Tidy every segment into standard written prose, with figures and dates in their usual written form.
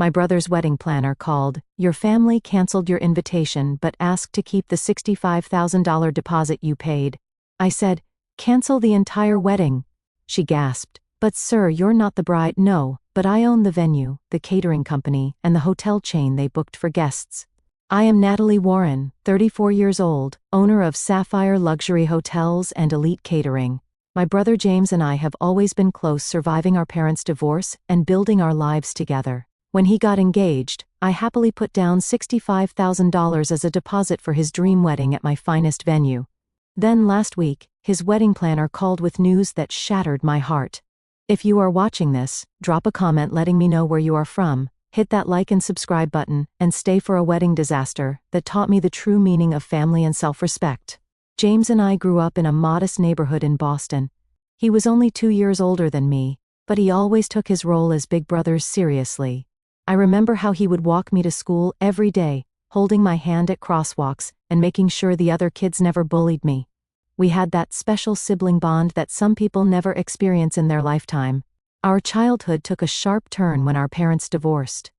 My brother's wedding planner called. Your family canceled your invitation but asked to keep the $65,000 deposit you paid. I said, cancel the entire wedding. She gasped. But sir, you're not the bride. No, but I own the venue, the catering company, and the hotel chain they booked for guests. I am Natalie Warren, 34 years old, owner of Sapphire Luxury Hotels and Elite Catering. My brother James and I have always been close, surviving our parents' divorce and building our lives together. When he got engaged, I happily put down $65,000 as a deposit for his dream wedding at my finest venue. Then last week, his wedding planner called with news that shattered my heart. If you are watching this, drop a comment letting me know where you are from, hit that like and subscribe button, and stay for a wedding disaster that taught me the true meaning of family and self-respect. James and I grew up in a modest neighborhood in Boston. He was only 2 years older than me, but he always took his role as big brother seriously. I remember how he would walk me to school every day, holding my hand at crosswalks and making sure the other kids never bullied me. We had that special sibling bond that some people never experience in their lifetime. Our childhood took a sharp turn when our parents divorced.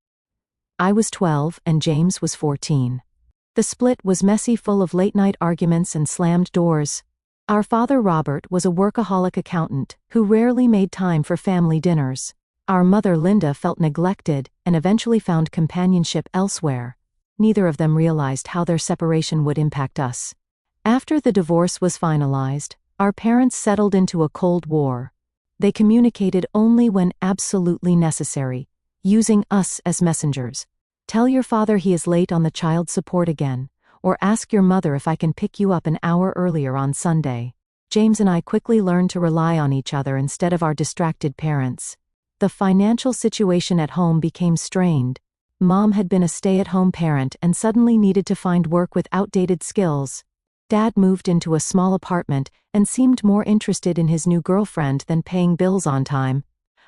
I was 12 and James was 14. The split was messy, full of late-night arguments and slammed doors. Our father Robert was a workaholic accountant who rarely made time for family dinners. Our mother Linda felt neglected and eventually found companionship elsewhere. Neither of them realized how their separation would impact us. After the divorce was finalized, our parents settled into a Cold War. They communicated only when absolutely necessary, using us as messengers. Tell your father he is late on the child support again, or ask your mother if I can pick you up an hour earlier on Sunday. James and I quickly learned to rely on each other instead of our distracted parents. The financial situation at home became strained. Mom had been a stay-at-home parent and suddenly needed to find work with outdated skills. Dad moved into a small apartment and seemed more interested in his new girlfriend than paying bills on time.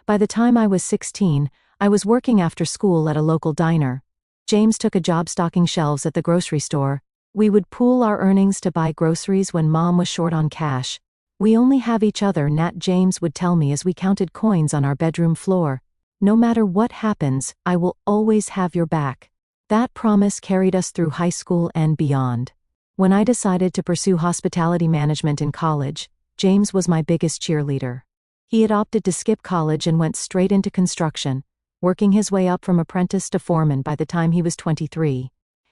By the time I was 16, I was working after school at a local diner. James took a job stocking shelves at the grocery store. We would pool our earnings to buy groceries when Mom was short on cash. We only have each other, Nat, James would tell me as we counted coins on our bedroom floor. No matter what happens, I will always have your back. That promise carried us through high school and beyond. When I decided to pursue hospitality management in college, James was my biggest cheerleader. He had opted to skip college and went straight into construction, working his way up from apprentice to foreman by the time he was 23.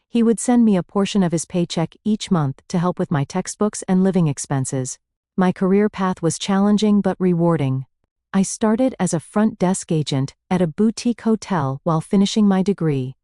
He would send me a portion of his paycheck each month to help with my textbooks and living expenses. My career path was challenging but rewarding. I started as a front desk agent at a boutique hotel while finishing my degree.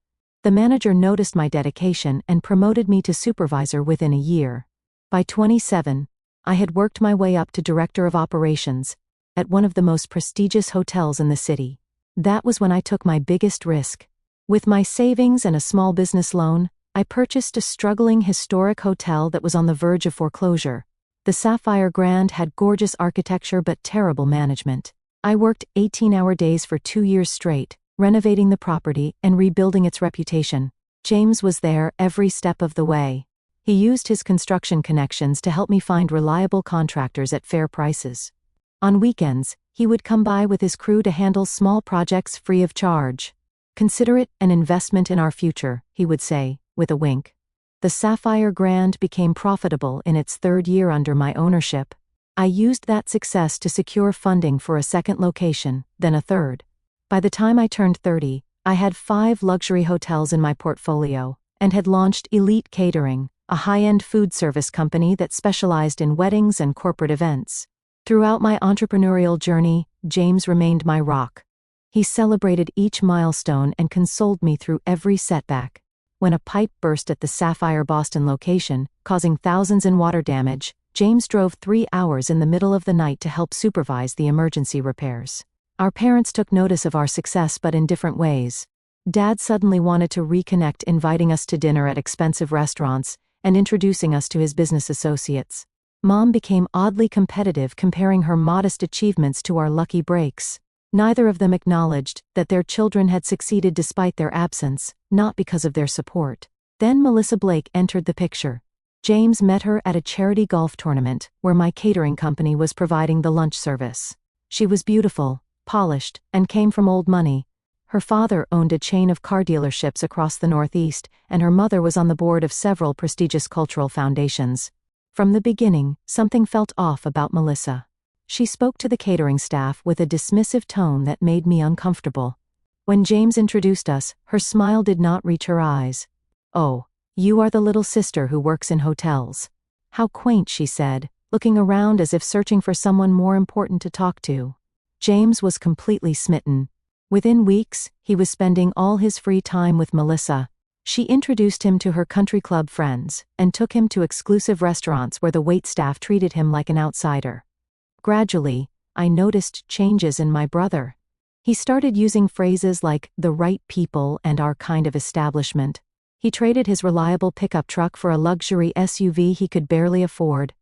The manager noticed my dedication and promoted me to supervisor within a year. By 27, I had worked my way up to director of operations at one of the most prestigious hotels in the city. That was when I took my biggest risk. With my savings and a small business loan, I purchased a struggling historic hotel that was on the verge of foreclosure. The Sapphire Grand had gorgeous architecture but terrible management. I worked 18-hour days for 2 years straight, renovating the property and rebuilding its reputation. James was there every step of the way. He used his construction connections to help me find reliable contractors at fair prices. On weekends, he would come by with his crew to handle small projects free of charge. Consider it an investment in our future, he would say, with a wink. The Sapphire Grand became profitable in its 3rd year under my ownership. I used that success to secure funding for a second location, then a third. By the time I turned 30, I had 5 luxury hotels in my portfolio, and had launched Elite Catering, a high-end food service company that specialized in weddings and corporate events. Throughout my entrepreneurial journey, James remained my rock. He celebrated each milestone and consoled me through every setback. When a pipe burst at the Sapphire Boston location, causing thousands in water damage, James drove 3 hours in the middle of the night to help supervise the emergency repairs. Our parents took notice of our success, but in different ways. Dad suddenly wanted to reconnect, inviting us to dinner at expensive restaurants and introducing us to his business associates. Mom became oddly competitive, comparing her modest achievements to our lucky breaks. Neither of them acknowledged that their children had succeeded despite their absence, not because of their support. Then Melissa Blake entered the picture. James met her at a charity golf tournament where my catering company was providing the lunch service. She was beautiful, polished, and came from old money. Her father owned a chain of car dealerships across the Northeast, and her mother was on the board of several prestigious cultural foundations. From the beginning, something felt off about Melissa. She spoke to the catering staff with a dismissive tone that made me uncomfortable. When James introduced us, her smile did not reach her eyes. "Oh, you are the little sister who works in hotels. How quaint," she said, looking around as if searching for someone more important to talk to. James was completely smitten. Within weeks, he was spending all his free time with Melissa. She introduced him to her country club friends, and took him to exclusive restaurants where the waitstaff treated him like an outsider. Gradually, I noticed changes in my brother. He started using phrases like "the right people" and "our kind of establishment." He traded his reliable pickup truck for a luxury SUV he could barely afford.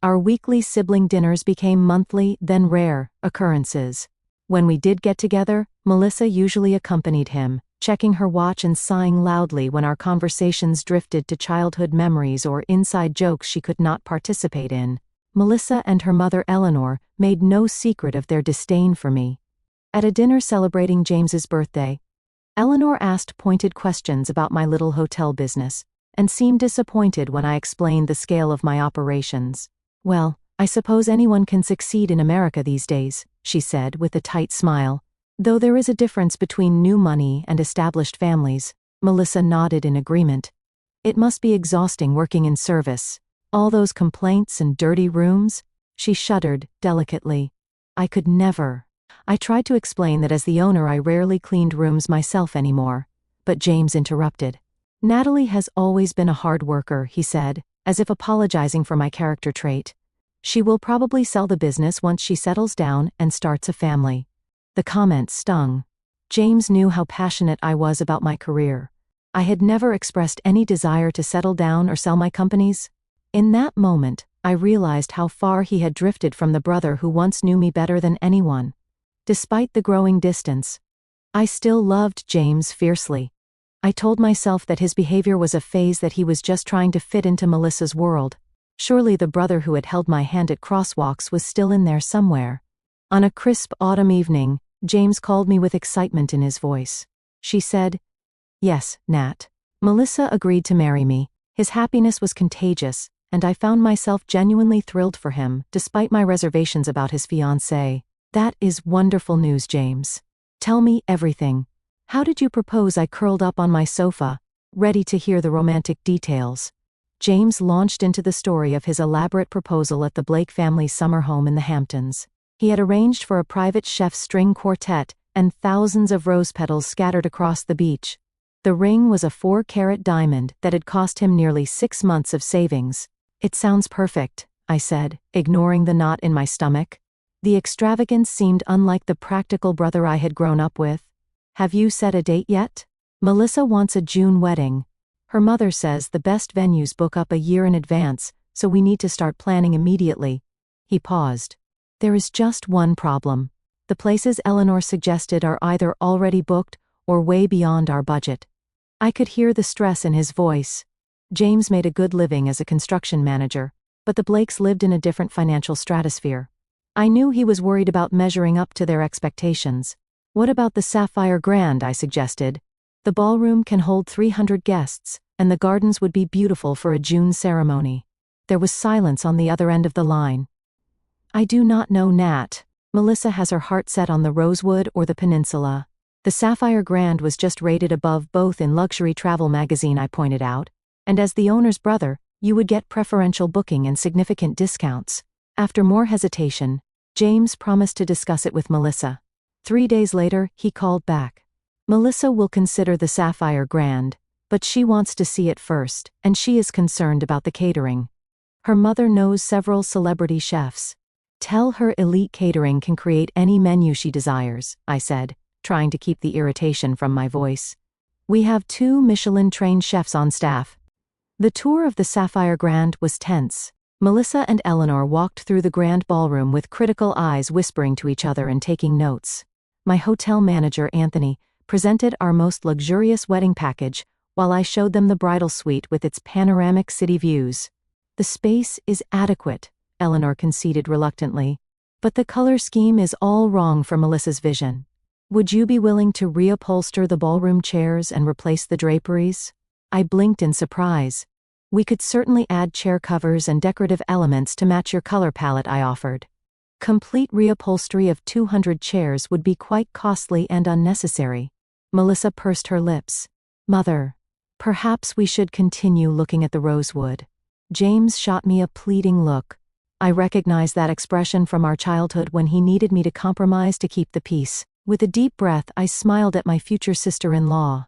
Our weekly sibling dinners became monthly, then rare, occurrences. When we did get together, Melissa usually accompanied him, checking her watch and sighing loudly when our conversations drifted to childhood memories or inside jokes she could not participate in. Melissa and her mother Eleanor made no secret of their disdain for me. At a dinner celebrating James's birthday, Eleanor asked pointed questions about my little hotel business, and seemed disappointed when I explained the scale of my operations. "Well, I suppose anyone can succeed in America these days," she said with a tight smile. "Though there is a difference between new money and established families." Melissa nodded in agreement. "It must be exhausting working in service. All those complaints and dirty rooms." She shuddered delicately. "I could never." I tried to explain that as the owner I rarely cleaned rooms myself anymore, but James interrupted. "Natalie has always been a hard worker," he said, as if apologizing for my character trait. "She will probably sell the business once she settles down and starts a family." The comment stung. James knew how passionate I was about my career. I had never expressed any desire to settle down or sell my companies. In that moment, I realized how far he had drifted from the brother who once knew me better than anyone. Despite the growing distance, I still loved James fiercely. I told myself that his behavior was a phase, that he was just trying to fit into Melissa's world. Surely the brother who had held my hand at crosswalks was still in there somewhere. On a crisp autumn evening, James called me with excitement in his voice. She said, "Yes, Nat." Melissa agreed to marry me. His happiness was contagious, and I found myself genuinely thrilled for him, despite my reservations about his fiancée. "That is wonderful news, James. Tell me everything. How did you propose?" I curled up on my sofa, ready to hear the romantic details. James launched into the story of his elaborate proposal at the Blake family's summer home in the Hamptons. He had arranged for a private chef's string quartet and thousands of rose petals scattered across the beach. The ring was a 4-carat diamond that had cost him nearly 6 months of savings. "It sounds perfect," I said, ignoring the knot in my stomach. The extravagance seemed unlike the practical brother I had grown up with. "Have you set a date yet?" "Melissa wants a June wedding. Her mother says the best venues book up a year in advance, so we need to start planning immediately." He paused. "There is just one problem. The places Eleanor suggested are either already booked or way beyond our budget." I could hear the stress in his voice. James made a good living as a construction manager, but the Blakes lived in a different financial stratosphere. I knew he was worried about measuring up to their expectations. "What about the Sapphire Grand?" I suggested. "The ballroom can hold 300 guests, and the gardens would be beautiful for a June ceremony." There was silence on the other end of the line. "I do not know, Nat. Melissa has her heart set on the Rosewood or the Peninsula." The Sapphire Grand was just rated above both in Luxury Travel magazine, I pointed out, and as the owner's brother, you would get preferential booking and significant discounts. After more hesitation, James promised to discuss it with Melissa. 3 days later, he called back. "Melissa will consider the Sapphire Grand, but she wants to see it first, and she is concerned about the catering. Her mother knows several celebrity chefs. Tell her Elite Catering can create any menu she desires," I said, trying to keep the irritation from my voice. "We have 2 Michelin-trained chefs on staff." The tour of the Sapphire Grand was tense. Melissa and Eleanor walked through the grand ballroom with critical eyes, whispering to each other and taking notes. My hotel manager, Anthony, presented our most luxurious wedding package, while I showed them the bridal suite with its panoramic city views. "The space is adequate," Eleanor conceded reluctantly, "but the color scheme is all wrong for Melissa's vision." Would you be willing to reupholster the ballroom chairs and replace the draperies? I blinked in surprise. We could certainly add chair covers and decorative elements to match your color palette, I offered. Complete reupholstery of 200 chairs would be quite costly and unnecessary. Melissa pursed her lips. Mother, perhaps we should continue looking at the rosewood. James shot me a pleading look. I recognized that expression from our childhood when he needed me to compromise to keep the peace. With a deep breath, I smiled at my future sister-in-law.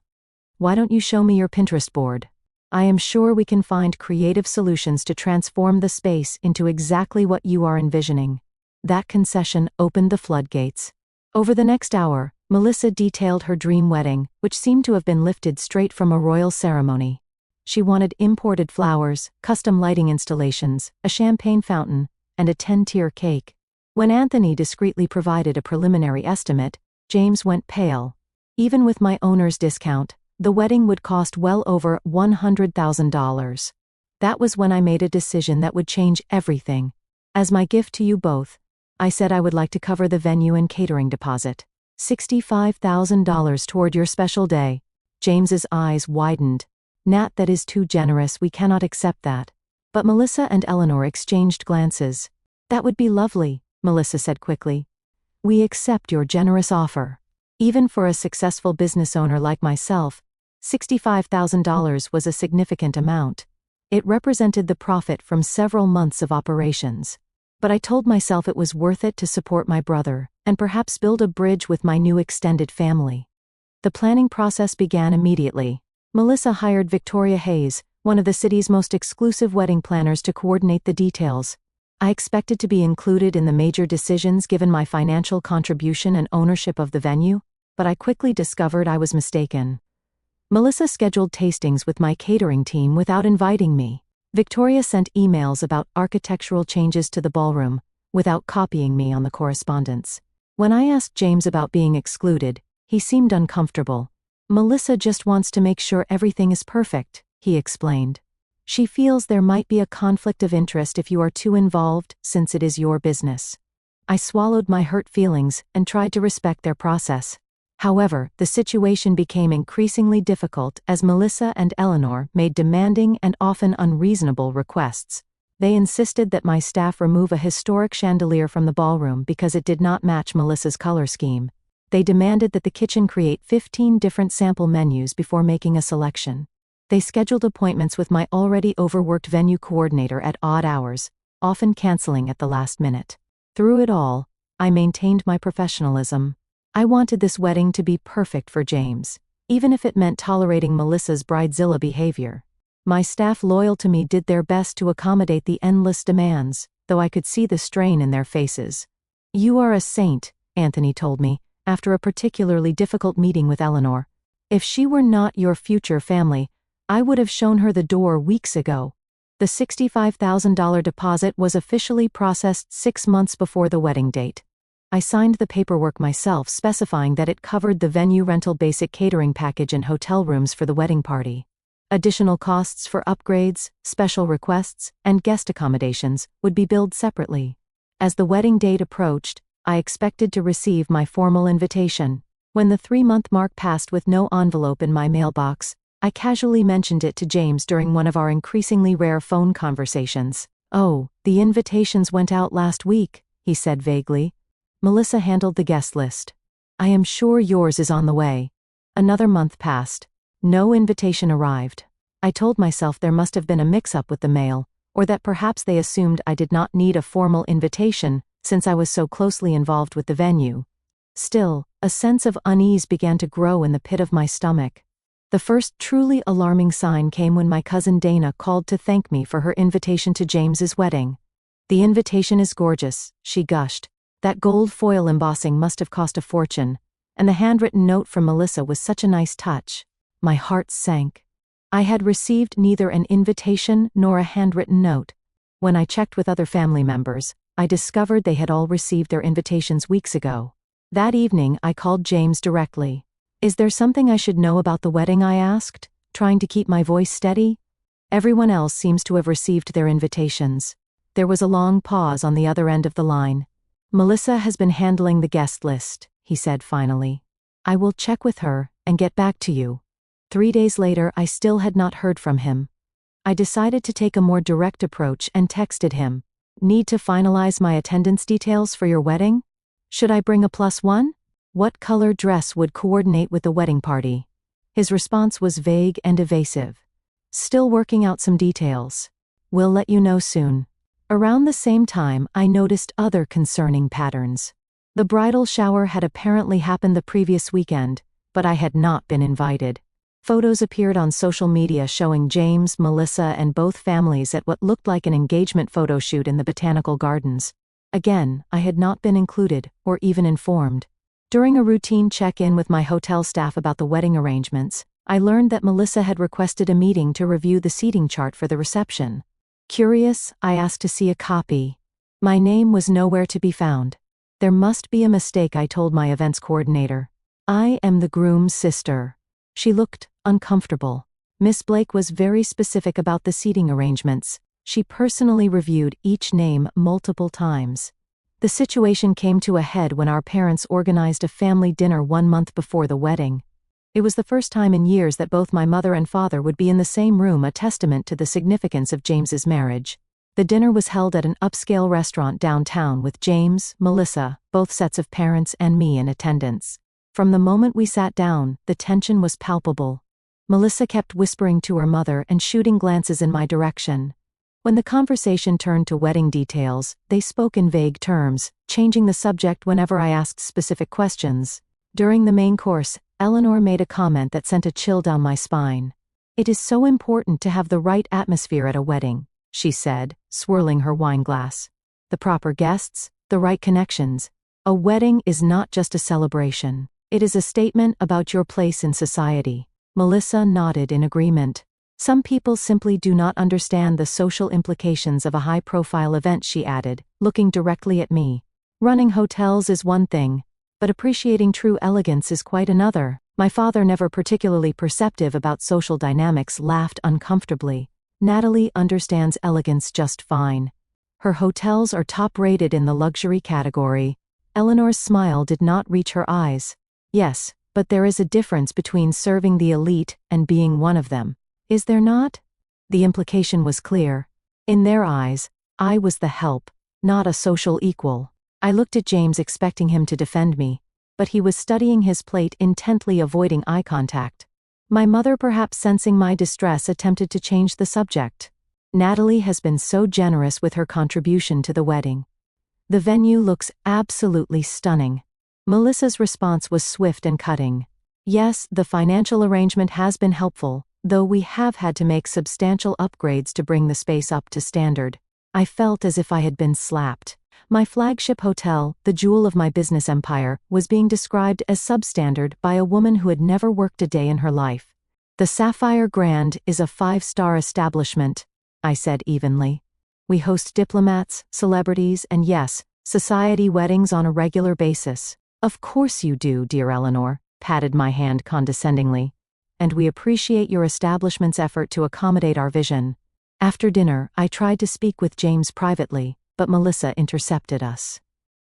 Why don't you show me your Pinterest board? I am sure we can find creative solutions to transform the space into exactly what you are envisioning. That concession opened the floodgates. Over the next hour, Melissa detailed her dream wedding, which seemed to have been lifted straight from a royal ceremony. She wanted imported flowers, custom lighting installations, a champagne fountain, and a 10-tier cake. When Anthony discreetly provided a preliminary estimate, James went pale. Even with my owner's discount, the wedding would cost well over $100,000. That was when I made a decision that would change everything. As my gift to you both, I said I would like to cover the venue and catering deposit. $65,000 toward your special day. James's eyes widened. Nat, that is too generous, we cannot accept that. But Melissa and Eleanor exchanged glances. That would be lovely, Melissa said quickly. We accept your generous offer. Even for a successful business owner like myself, $65,000 was a significant amount. It represented the profit from several months of operations. But I told myself it was worth it to support my brother, and perhaps build a bridge with my new extended family. The planning process began immediately. Melissa hired Victoria Hayes, one of the city's most exclusive wedding planners, to coordinate the details. I expected to be included in the major decisions given my financial contribution and ownership of the venue, but I quickly discovered I was mistaken. Melissa scheduled tastings with my catering team without inviting me. Victoria sent emails about architectural changes to the ballroom, without copying me on the correspondence. When I asked James about being excluded, he seemed uncomfortable. Melissa just wants to make sure everything is perfect, he explained. She feels there might be a conflict of interest if you are too involved, since it is your business. I swallowed my hurt feelings and tried to respect their process. However, the situation became increasingly difficult as Melissa and Eleanor made demanding and often unreasonable requests. They insisted that my staff remove a historic chandelier from the ballroom because it did not match Melissa's color scheme. They demanded that the kitchen create 15 different sample menus before making a selection. They scheduled appointments with my already overworked venue coordinator at odd hours, often canceling at the last minute. Through it all, I maintained my professionalism. I wanted this wedding to be perfect for James, even if it meant tolerating Melissa's bridezilla behavior. My staff loyal to me did their best to accommodate the endless demands, though I could see the strain in their faces. You are a saint, Anthony told me, after a particularly difficult meeting with Eleanor. If she were not your future family, I would have shown her the door weeks ago. The $65,000 deposit was officially processed 6 months before the wedding date. I signed the paperwork myself, specifying that it covered the venue rental, basic catering package, and hotel rooms for the wedding party. Additional costs for upgrades, special requests, and guest accommodations would be billed separately. As the wedding date approached, I expected to receive my formal invitation. When the 3-month mark passed with no envelope in my mailbox, I casually mentioned it to James during one of our increasingly rare phone conversations. Oh, the invitations went out last week, he said vaguely. Melissa handled the guest list. I am sure yours is on the way. Another month passed. No invitation arrived. I told myself there must have been a mix-up with the mail, or that perhaps they assumed I did not need a formal invitation, since I was so closely involved with the venue. Still, a sense of unease began to grow in the pit of my stomach. The first truly alarming sign came when my cousin Dana called to thank me for her invitation to James's wedding. The invitation is gorgeous, she gushed. That gold foil embossing must have cost a fortune, and the handwritten note from Melissa was such a nice touch. My heart sank. I had received neither an invitation nor a handwritten note. When I checked with other family members, I discovered they had all received their invitations weeks ago. That evening, I called James directly. Is there something I should know about the wedding, I asked, trying to keep my voice steady. Everyone else seems to have received their invitations. There was a long pause on the other end of the line. Melissa has been handling the guest list, he said finally. I will check with her and get back to you. 3 days later, I still had not heard from him. I decided to take a more direct approach and texted him. Need to finalize my attendance details for your wedding? Should I bring a +1? What color dress would coordinate with the wedding party? His response was vague and evasive. Still working out some details. Will let you know soon. Around the same time, I noticed other concerning patterns. The bridal shower had apparently happened the previous weekend, but I had not been invited. Photos appeared on social media showing James, Melissa, and both families at what looked like an engagement photo shoot in the botanical gardens. Again, I had not been included, or even informed. During a routine check-in with my hotel staff about the wedding arrangements, I learned that Melissa had requested a meeting to review the seating chart for the reception. Curious, I asked to see a copy. My name was nowhere to be found. There must be a mistake, I told my events coordinator. I am the groom's sister. She looked uncomfortable. Miss Blake was very specific about the seating arrangements. She personally reviewed each name multiple times. The situation came to a head when our parents organized a family dinner 1 month before the wedding. It was the first time in years that both my mother and father would be in the same room, a testament to the significance of James's marriage. The dinner was held at an upscale restaurant downtown with James, Melissa, both sets of parents, and me in attendance. From the moment we sat down, the tension was palpable. Melissa kept whispering to her mother and shooting glances in my direction. When the conversation turned to wedding details, they spoke in vague terms, changing the subject whenever I asked specific questions. During the main course, Eleanor made a comment that sent a chill down my spine. It is so important to have the right atmosphere at a wedding, she said, swirling her wine glass. The proper guests, the right connections. A wedding is not just a celebration. It is a statement about your place in society. Melissa nodded in agreement. Some people simply do not understand the social implications of a high-profile event, she added, looking directly at me. Running hotels is one thing, but appreciating true elegance is quite another. My father, never particularly perceptive about social dynamics, laughed uncomfortably. Natalie understands elegance just fine. Her hotels are top-rated in the luxury category. Eleanor's smile did not reach her eyes. Yes, but there is a difference between serving the elite and being one of them. Is there not? The implication was clear. In their eyes, I was the help, not a social equal. I looked at James, expecting him to defend me, but he was studying his plate, intently avoiding eye contact. My mother, perhaps sensing my distress, attempted to change the subject. Natalie has been so generous with her contribution to the wedding. The venue looks absolutely stunning. Melissa's response was swift and cutting. Yes, the financial arrangement has been helpful, though we have had to make substantial upgrades to bring the space up to standard. I felt as if I had been slapped. My flagship hotel, the jewel of my business empire, was being described as substandard by a woman who had never worked a day in her life. The Sapphire Grand is a 5-star establishment, I said evenly. We host diplomats, celebrities, and yes, society weddings on a regular basis. Of course you do, dear Eleanor, patted my hand condescendingly. And we appreciate your establishment's effort to accommodate our vision. After dinner, I tried to speak with James privately, but Melissa intercepted us.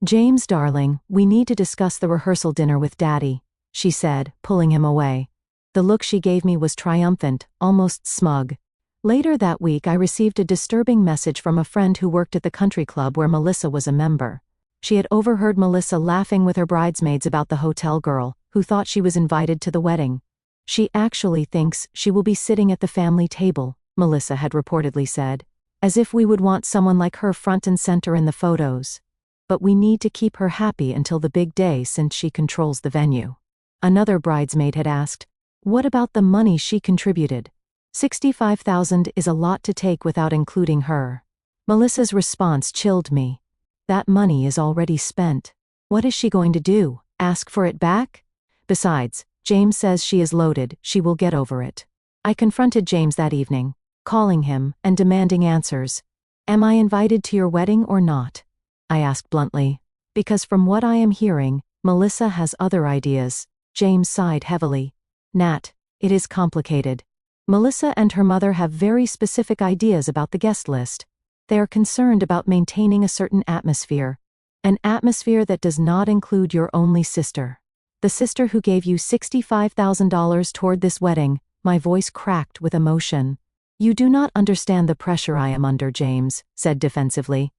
James, darling, we need to discuss the rehearsal dinner with Daddy, she said, pulling him away. The look she gave me was triumphant, almost smug. Later that week, I received a disturbing message from a friend who worked at the country club where Melissa was a member. She had overheard Melissa laughing with her bridesmaids about the hotel girl, who thought she was invited to the wedding. She actually thinks she will be sitting at the family table, Melissa had reportedly said. As if we would want someone like her front and center in the photos. But we need to keep her happy until the big day, since she controls the venue. Another bridesmaid had asked, what about the money she contributed? $65,000 is a lot to take without including her. Melissa's response chilled me. That money is already spent. What is she going to do? Ask for it back? Besides, James says she is loaded, she will get over it. I confronted James that evening, calling him and demanding answers. Am I invited to your wedding or not? I asked bluntly. Because from what I am hearing, Melissa has other ideas. James sighed heavily. Nat, it is complicated. Melissa and her mother have very specific ideas about the guest list. They are concerned about maintaining a certain atmosphere. An atmosphere that does not include your only sister. The sister who gave you $65,000 toward this wedding. My voice cracked with emotion. You do not understand the pressure I am under, James said defensively.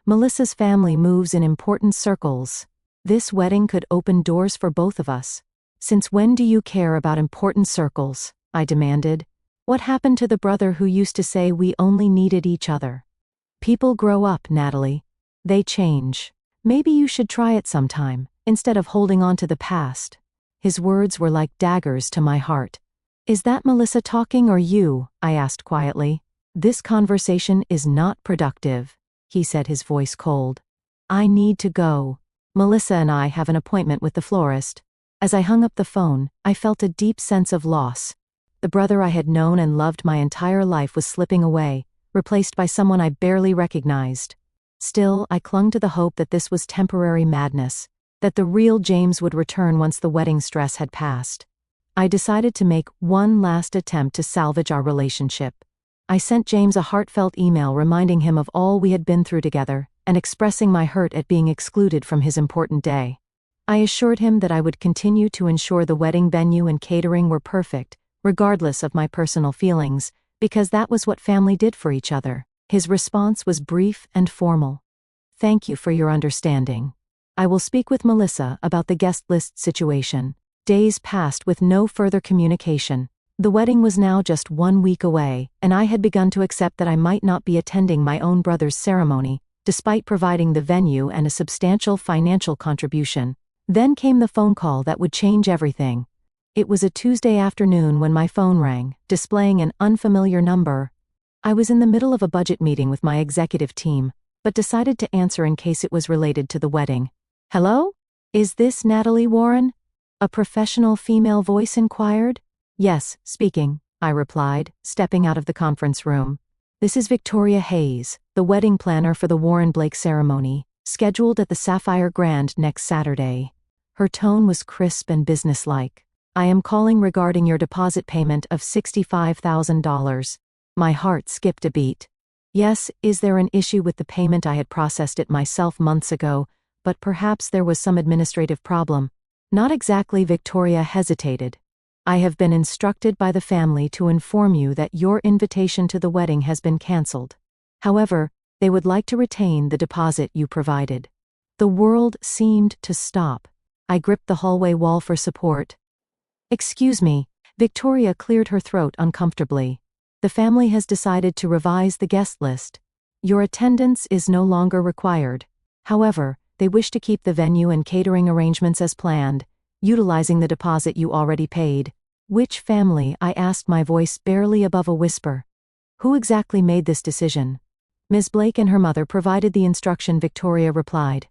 Melissa's family moves in important circles. This wedding could open doors for both of us. Since when do you care about important circles? I demanded. What happened to the brother who used to say we only needed each other? People grow up, Natalie. They change. Maybe you should try it sometime, instead of holding on to the past. His words were like daggers to my heart. Is that Melissa talking or you? I asked quietly. This conversation is not productive, he said, his voice cold. I need to go. Melissa and I have an appointment with the florist. As I hung up the phone, I felt a deep sense of loss. The brother I had known and loved my entire life was slipping away, replaced by someone I barely recognized. Still, I clung to the hope that this was temporary madness, that the real James would return once the wedding stress had passed. I decided to make one last attempt to salvage our relationship. I sent James a heartfelt email reminding him of all we had been through together and expressing my hurt at being excluded from his important day. I assured him that I would continue to ensure the wedding venue and catering were perfect, regardless of my personal feelings, because that was what family did for each other. His response was brief and formal. Thank you for your understanding. I will speak with Melissa about the guest list situation. Days passed with no further communication. The wedding was now just 1 week away, and I had begun to accept that I might not be attending my own brother's ceremony, despite providing the venue and a substantial financial contribution. Then came the phone call that would change everything. It was a Tuesday afternoon when my phone rang, displaying an unfamiliar number. I was in the middle of a budget meeting with my executive team, but decided to answer in case it was related to the wedding. Hello? Is this Natalie Warren? A professional female voice inquired. Yes, speaking, I replied, stepping out of the conference room. This is Victoria Hayes, the wedding planner for the Warren Blake ceremony, scheduled at the Sapphire Grand next Saturday. Her tone was crisp and businesslike. I am calling regarding your deposit payment of $65,000. My heart skipped a beat. Yes, is there an issue with the payment? I had processed it myself months ago, but perhaps there was some administrative problem. Not exactly, Victoria hesitated. I have been instructed by the family to inform you that your invitation to the wedding has been cancelled. However, they would like to retain the deposit you provided. The world seemed to stop. I gripped the hallway wall for support. Excuse me, Victoria cleared her throat uncomfortably. The family has decided to revise the guest list. Your attendance is no longer required. However, they wish to keep the venue and catering arrangements as planned, utilizing the deposit you already paid. Which family? I asked, my voice barely above a whisper. Who exactly made this decision? Ms. Blake and her mother provided the instruction, Victoria replied.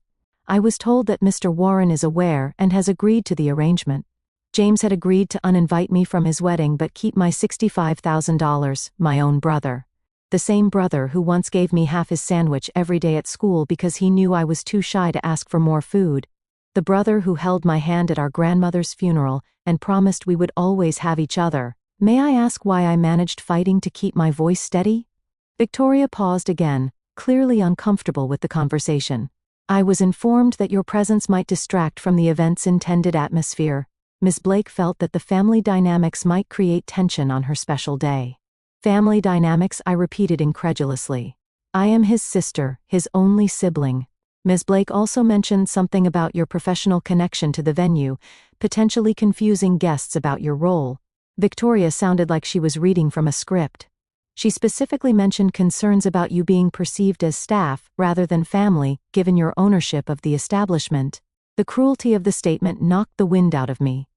I was told that Mr. Warren is aware and has agreed to the arrangement. James had agreed to uninvite me from his wedding but keep my $65,000, my own brother. The same brother who once gave me half his sandwich every day at school because he knew I was too shy to ask for more food. The brother who held my hand at our grandmother's funeral and promised we would always have each other. May I ask why I managed fighting to keep my voice steady? Victoria paused again, clearly uncomfortable with the conversation. I was informed that your presence might distract from the event's intended atmosphere. Ms. Blake felt that the family dynamics might create tension on her special day. Family dynamics, I repeated incredulously. I am his sister, his only sibling. Ms. Blake also mentioned something about your professional connection to the venue, potentially confusing guests about your role. Victoria sounded like she was reading from a script. She specifically mentioned concerns about you being perceived as staff rather than family, given your ownership of the establishment. The cruelty of the statement knocked the wind out of me.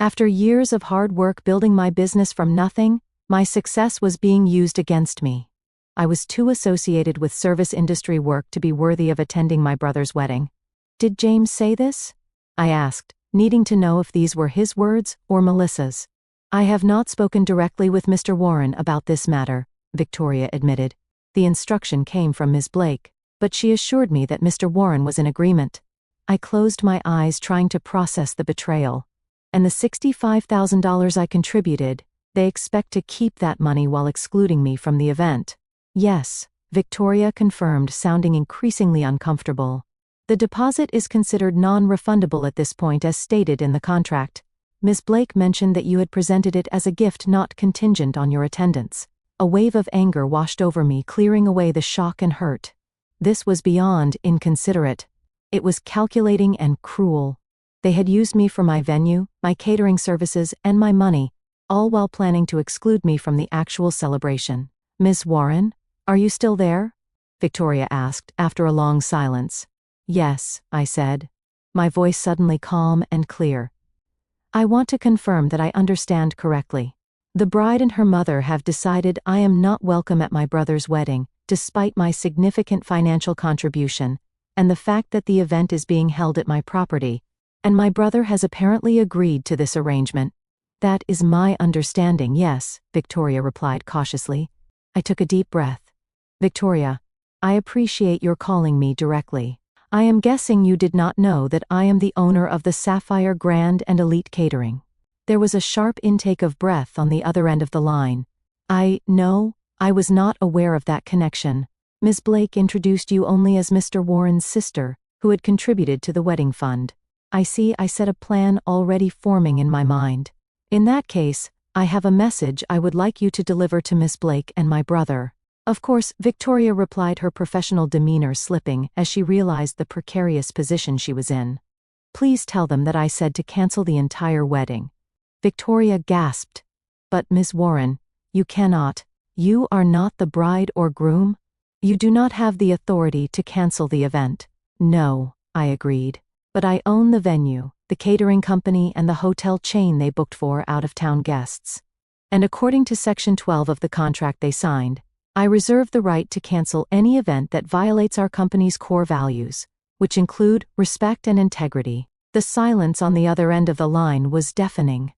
After years of hard work building my business from nothing, my success was being used against me. I was too associated with service industry work to be worthy of attending my brother's wedding. Did James say this? I asked, needing to know if these were his words or Melissa's. I have not spoken directly with Mr. Warren about this matter, Victoria admitted. The instruction came from Ms. Blake, but she assured me that Mr. Warren was in agreement. I closed my eyes trying to process the betrayal. And the $65,000 I contributed, they expect to keep that money while excluding me from the event. Yes, Victoria confirmed, sounding increasingly uncomfortable. The deposit is considered non-refundable at this point as stated in the contract. Ms. Blake mentioned that you had presented it as a gift not contingent on your attendance. A wave of anger washed over me, clearing away the shock and hurt. This was beyond inconsiderate. It was calculating and cruel. They had used me for my venue, my catering services, and my money, all while planning to exclude me from the actual celebration. Ms. Warren, are you still there? Victoria asked, after a long silence. Yes, I said, my voice suddenly calm and clear. I want to confirm that I understand correctly. The bride and her mother have decided I am not welcome at my brother's wedding, despite my significant financial contribution, and the fact that the event is being held at my property, and my brother has apparently agreed to this arrangement. That is my understanding, yes, Victoria replied cautiously. I took a deep breath. Victoria, I appreciate your calling me directly. I am guessing you did not know that I am the owner of the Sapphire Grand and Elite Catering. There was a sharp intake of breath on the other end of the line. No, I was not aware of that connection. Ms. Blake introduced you only as Mr. Warren's sister, who had contributed to the wedding fund. I see, I said, a plan already forming in my mind. In that case, I have a message I would like you to deliver to Miss Blake and my brother. Of course, Victoria replied, her professional demeanor slipping as she realized the precarious position she was in. Please tell them that I said to cancel the entire wedding. Victoria gasped. But Ms. Warren, you cannot. You are not the bride or groom. You do not have the authority to cancel the event. No, I agreed. But I own the venue, the catering company, and the hotel chain they booked for out-of-town guests. And according to Section 12 of the contract they signed, I reserve the right to cancel any event that violates our company's core values, which include respect and integrity. The silence on the other end of the line was deafening.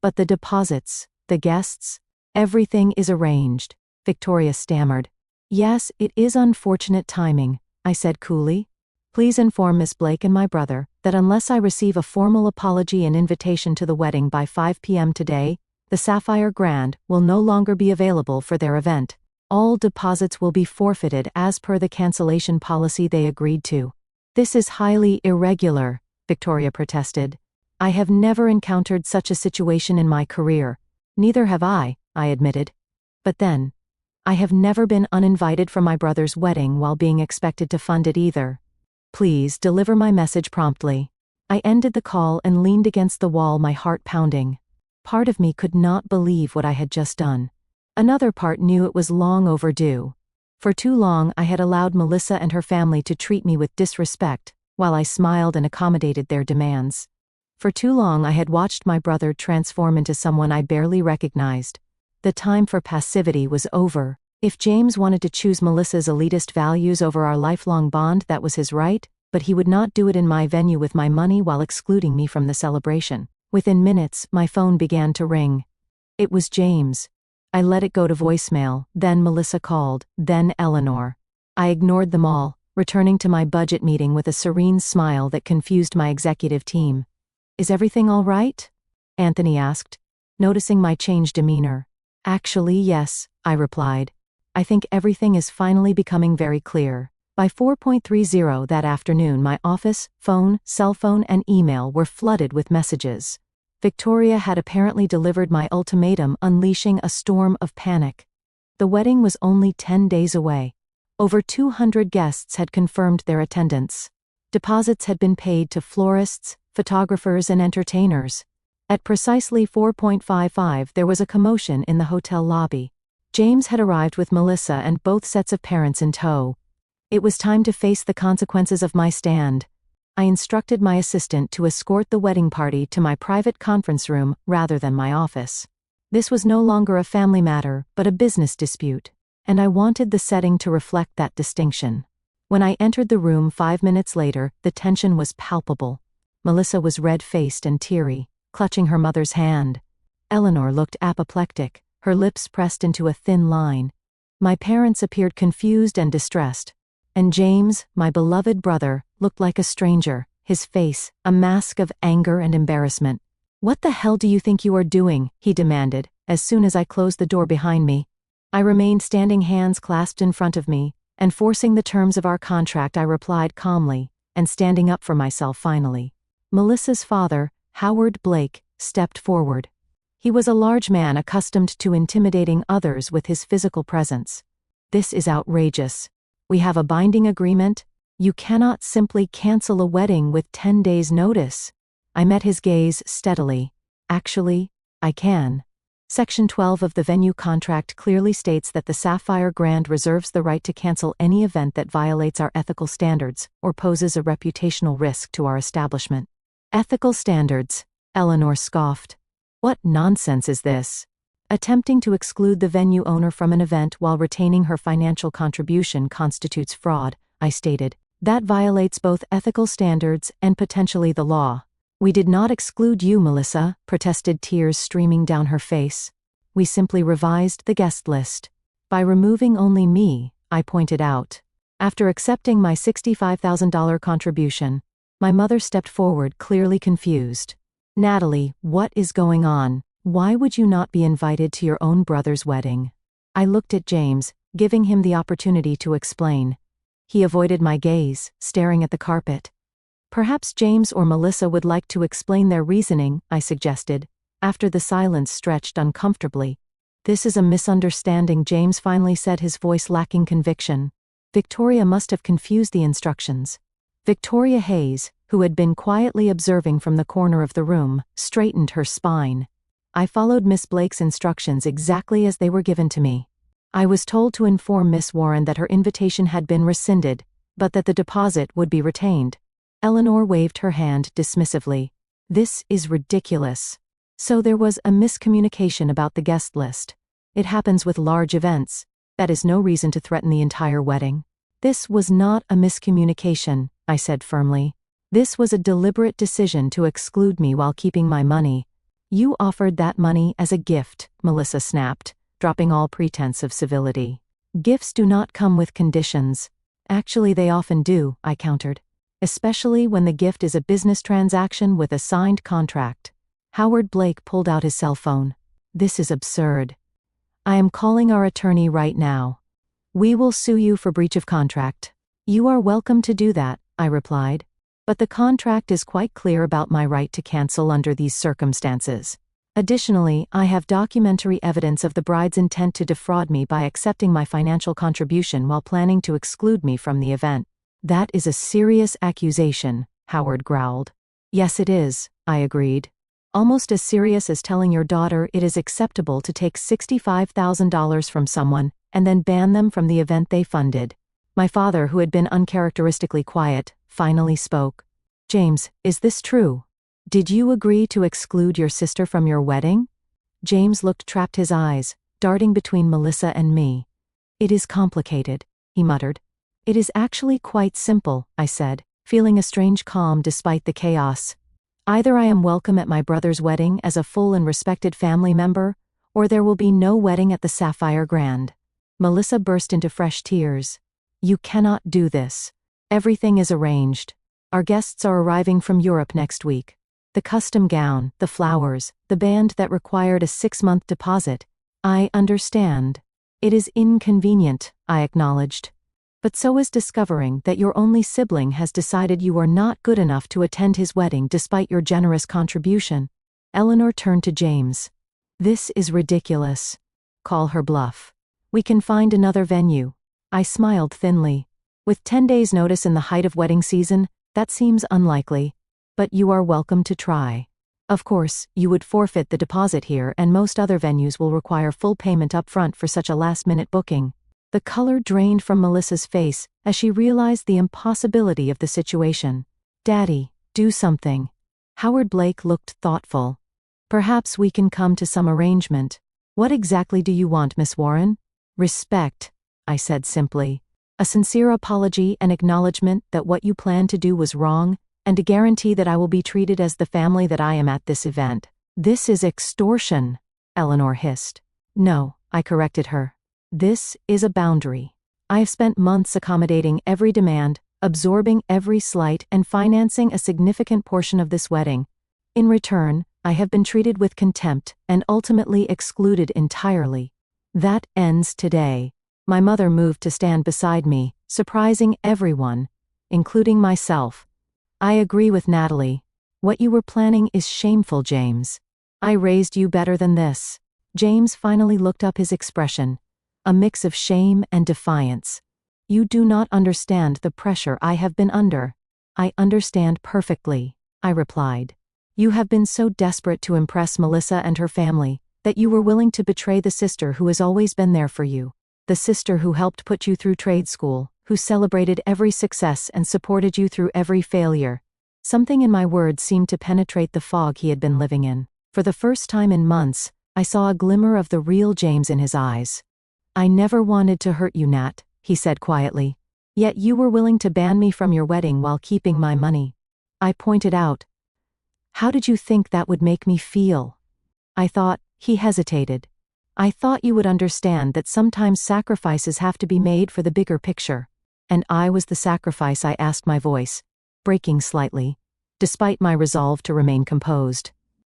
But the deposits, the guests, everything is arranged, Victoria stammered. Yes, it is unfortunate timing, I said coolly. Please inform Miss Blake and my brother that unless I receive a formal apology and invitation to the wedding by 5 p.m. today, the Sapphire Grand will no longer be available for their event. All deposits will be forfeited as per the cancellation policy they agreed to. This is highly irregular, Victoria protested. I have never encountered such a situation in my career. Neither have I admitted. But then, I have never been uninvited from my brother's wedding while being expected to fund it either. Please deliver my message promptly. I ended the call and leaned against the wall, my heart pounding. Part of me could not believe what I had just done. Another part knew it was long overdue. For too long I had allowed Melissa and her family to treat me with disrespect, while I smiled and accommodated their demands. For too long I had watched my brother transform into someone I barely recognized. The time for passivity was over. If James wanted to choose Melissa's elitist values over our lifelong bond, that was his right, but he would not do it in my venue with my money while excluding me from the celebration. Within minutes, my phone began to ring. It was James. I let it go to voicemail, then Melissa called, then Eleanor. I ignored them all, returning to my budget meeting with a serene smile that confused my executive team. Is everything all right? Anthony asked, noticing my changed demeanor. Actually, yes, I replied. I think everything is finally becoming very clear. By 4:30 that afternoon, my office, phone, cell phone, and email were flooded with messages. Victoria had apparently delivered my ultimatum, unleashing a storm of panic. The wedding was only 10 days away. Over 200 guests had confirmed their attendance. Deposits had been paid to florists, photographers, and entertainers. At precisely 4:55, there was a commotion in the hotel lobby. James had arrived with Melissa and both sets of parents in tow. It was time to face the consequences of my stand. I instructed my assistant to escort the wedding party to my private conference room rather than my office. This was no longer a family matter, but a business dispute, and I wanted the setting to reflect that distinction. When I entered the room 5 minutes later, the tension was palpable. Melissa was red-faced and teary, clutching her mother's hand. Eleanor looked apoplectic, her lips pressed into a thin line. My parents appeared confused and distressed. And James, my beloved brother, looked like a stranger, his face a mask of anger and embarrassment. "What the hell do you think you are doing?" he demanded, as soon as I closed the door behind me. I remained standing, hands clasped in front of me, and forcing the terms of our contract, I replied calmly, and standing up for myself finally. Melissa's father, Howard Blake, stepped forward. He was a large man accustomed to intimidating others with his physical presence. "This is outrageous. We have a binding agreement. You cannot simply cancel a wedding with 10 days' notice." I met his gaze steadily. "Actually, I can. Section 12 of the venue contract clearly states that the Sapphire Grand reserves the right to cancel any event that violates our ethical standards or poses a reputational risk to our establishment." "Ethical standards?" Eleanor scoffed. "What nonsense is this?" "Attempting to exclude the venue owner from an event while retaining her financial contribution constitutes fraud," I stated. "That violates both ethical standards and potentially the law." "We did not exclude you, Melissa," protested, tears streaming down her face. "We simply revised the guest list. By removing only me," I pointed out. After accepting my $65,000 contribution, my mother stepped forward, clearly confused. "Natalie, what is going on? Why would you not be invited to your own brother's wedding?" I looked at James, giving him the opportunity to explain. He avoided my gaze, staring at the carpet. "Perhaps James or Melissa would like to explain their reasoning," I suggested, after the silence stretched uncomfortably. "This is a misunderstanding," James finally said, his voice lacking conviction. "Victoria must have confused the instructions." Victoria Hayes, who had been quietly observing from the corner of the room, straightened her spine. "I followed Miss Blake's instructions exactly as they were given to me. I was told to inform Miss Warren that her invitation had been rescinded, but that the deposit would be retained." Eleanor waved her hand dismissively. "This is ridiculous. So there was a miscommunication about the guest list. It happens with large events. That is no reason to threaten the entire wedding." "This was not a miscommunication," I said firmly. "This was a deliberate decision to exclude me while keeping my money." "You offered that money as a gift," Melissa snapped, dropping all pretense of civility. "Gifts do not come with conditions." "Actually, they often do," I countered. "Especially when the gift is a business transaction with a signed contract." Howard Blake pulled out his cell phone. "This is absurd. I am calling our attorney right now. We will sue you for breach of contract." "You are welcome to do that," I replied. "But the contract is quite clear about my right to cancel under these circumstances. Additionally, I have documentary evidence of the bride's intent to defraud me by accepting my financial contribution while planning to exclude me from the event." "That is a serious accusation," Howard growled. "Yes, it is," I agreed. "Almost as serious as telling your daughter it is acceptable to take $65,000 from someone and then ban them from the event they funded." My father, who had been uncharacteristically quiet, finally spoke. "James, is this true? Did you agree to exclude your sister from your wedding?" James looked trapped, his eyes darting between Melissa and me. "It is complicated," he muttered. "It is actually quite simple," I said, feeling a strange calm despite the chaos. "Either I am welcome at my brother's wedding as a full and respected family member, or there will be no wedding at the Sapphire Grand." Melissa burst into fresh tears. "You cannot do this. Everything is arranged. Our guests are arriving from Europe next week. The custom gown, the flowers, the band that required a 6-month deposit. I understand. It is inconvenient," I acknowledged. "But so is discovering that your only sibling has decided you are not good enough to attend his wedding despite your generous contribution." Eleanor turned to James. "This is ridiculous. Call her bluff. We can find another venue." I smiled thinly. "With 10 days' notice in the height of wedding season, that seems unlikely. But you are welcome to try. Of course, you would forfeit the deposit here, and most other venues will require full payment upfront for such a last-minute booking." The color drained from Melissa's face as she realized the impossibility of the situation. "Daddy, do something." Howard Blake looked thoughtful. "Perhaps we can come to some arrangement." "What exactly do you want, Miss Warren?" "Respect," I said simply. "A sincere apology and acknowledgement that what you planned to do was wrong, and a guarantee that I will be treated as the family that I am at this event." "This is extortion," Eleanor hissed. "No," I corrected her. "This is a boundary. I have spent months accommodating every demand, absorbing every slight, and financing a significant portion of this wedding. In return, I have been treated with contempt and ultimately excluded entirely. That ends today." My mother moved to stand beside me, surprising everyone. including myself. I agree with Natalie. What you were planning is shameful, James. I raised you better than this. James finally looked up, his expression a mix of shame and defiance. You do not understand the pressure I have been under. I understand perfectly, I replied. You have been so desperate to impress Melissa and her family that you were willing to betray the sister who has always been there for you. The sister who helped put you through trade school, who celebrated every success and supported you through every failure. Something in my words seemed to penetrate the fog he had been living in. For the first time in months, I saw a glimmer of the real James in his eyes. I never wanted to hurt you, Nat, he said quietly. Yet you were willing to ban me from your wedding while keeping my money. I pointed out. How did you think that would make me feel? I thought. He hesitated. I thought you would understand that sometimes sacrifices have to be made for the bigger picture. And I was the sacrifice, I asked, my voice breaking slightly, despite my resolve to remain composed.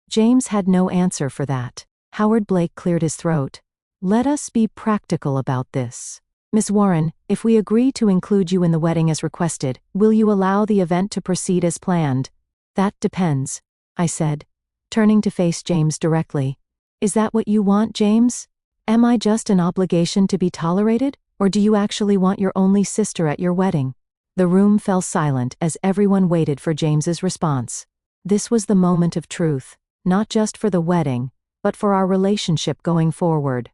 James had no answer for that. Howard Blake cleared his throat. Let us be practical about this. Miss Warren, if we agree to include you in the wedding as requested, will you allow the event to proceed as planned? That depends, I said, turning to face James directly. Is that what you want, James? Am I just an obligation to be tolerated, or do you actually want your only sister at your wedding? The room fell silent as everyone waited for James's response. This was the moment of truth, not just for the wedding, but for our relationship going forward.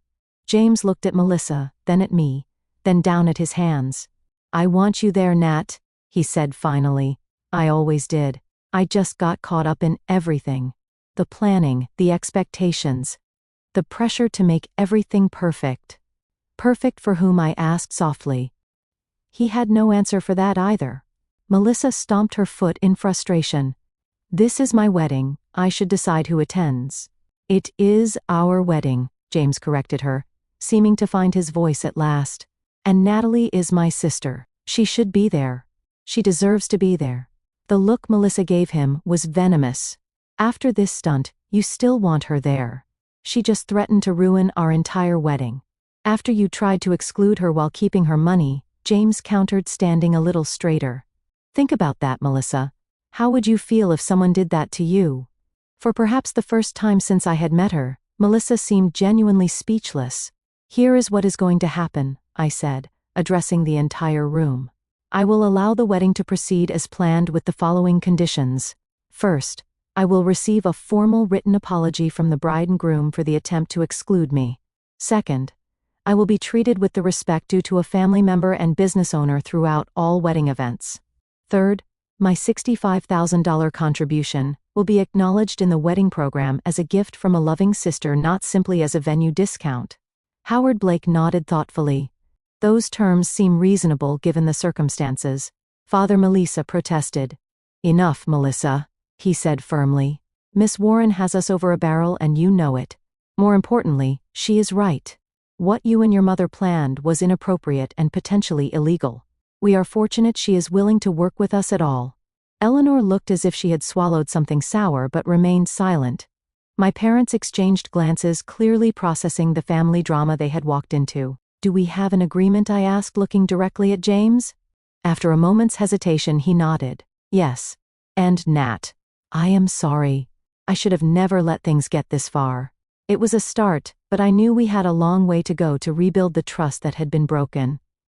James looked at Melissa, then at me, then down at his hands. I want you there, Nat, he said finally. I always did. I just got caught up in everything. The planning, the expectations, the pressure to make everything perfect. Perfect for whom, I asked softly. He had no answer for that either. Melissa stomped her foot in frustration. This is my wedding, I should decide who attends. It is our wedding, James corrected her, seeming to find his voice at last. And Natalie is my sister. She should be there. She deserves to be there. The look Melissa gave him was venomous. After this stunt, you still want her there. She just threatened to ruin our entire wedding. After you tried to exclude her while keeping her money, James countered, standing a little straighter. Think about that, Melissa. How would you feel if someone did that to you? For perhaps the first time since I had met her, Melissa seemed genuinely speechless. Here is what is going to happen, I said, addressing the entire room. I will allow the wedding to proceed as planned with the following conditions. First, I will receive a formal written apology from the bride and groom for the attempt to exclude me. Second, I will be treated with the respect due to a family member and business owner throughout all wedding events. Third, my $65,000 contribution will be acknowledged in the wedding program as a gift from a loving sister, not simply as a venue discount. Howard Blake nodded thoughtfully. Those terms seem reasonable given the circumstances. Father Melissa protested. Enough, Melissa, he said firmly. Miss Warren has us over a barrel and you know it. More importantly, she is right. What you and your mother planned was inappropriate and potentially illegal. We are fortunate she is willing to work with us at all. Eleanor looked as if she had swallowed something sour but remained silent. My parents exchanged glances, clearly processing the family drama they had walked into. Do we have an agreement? I asked, looking directly at James. After a moment's hesitation, he nodded. Yes. And Nat, I am sorry. I should have never let things get this far. It was a start, but I knew we had a long way to go to rebuild the trust that had been broken.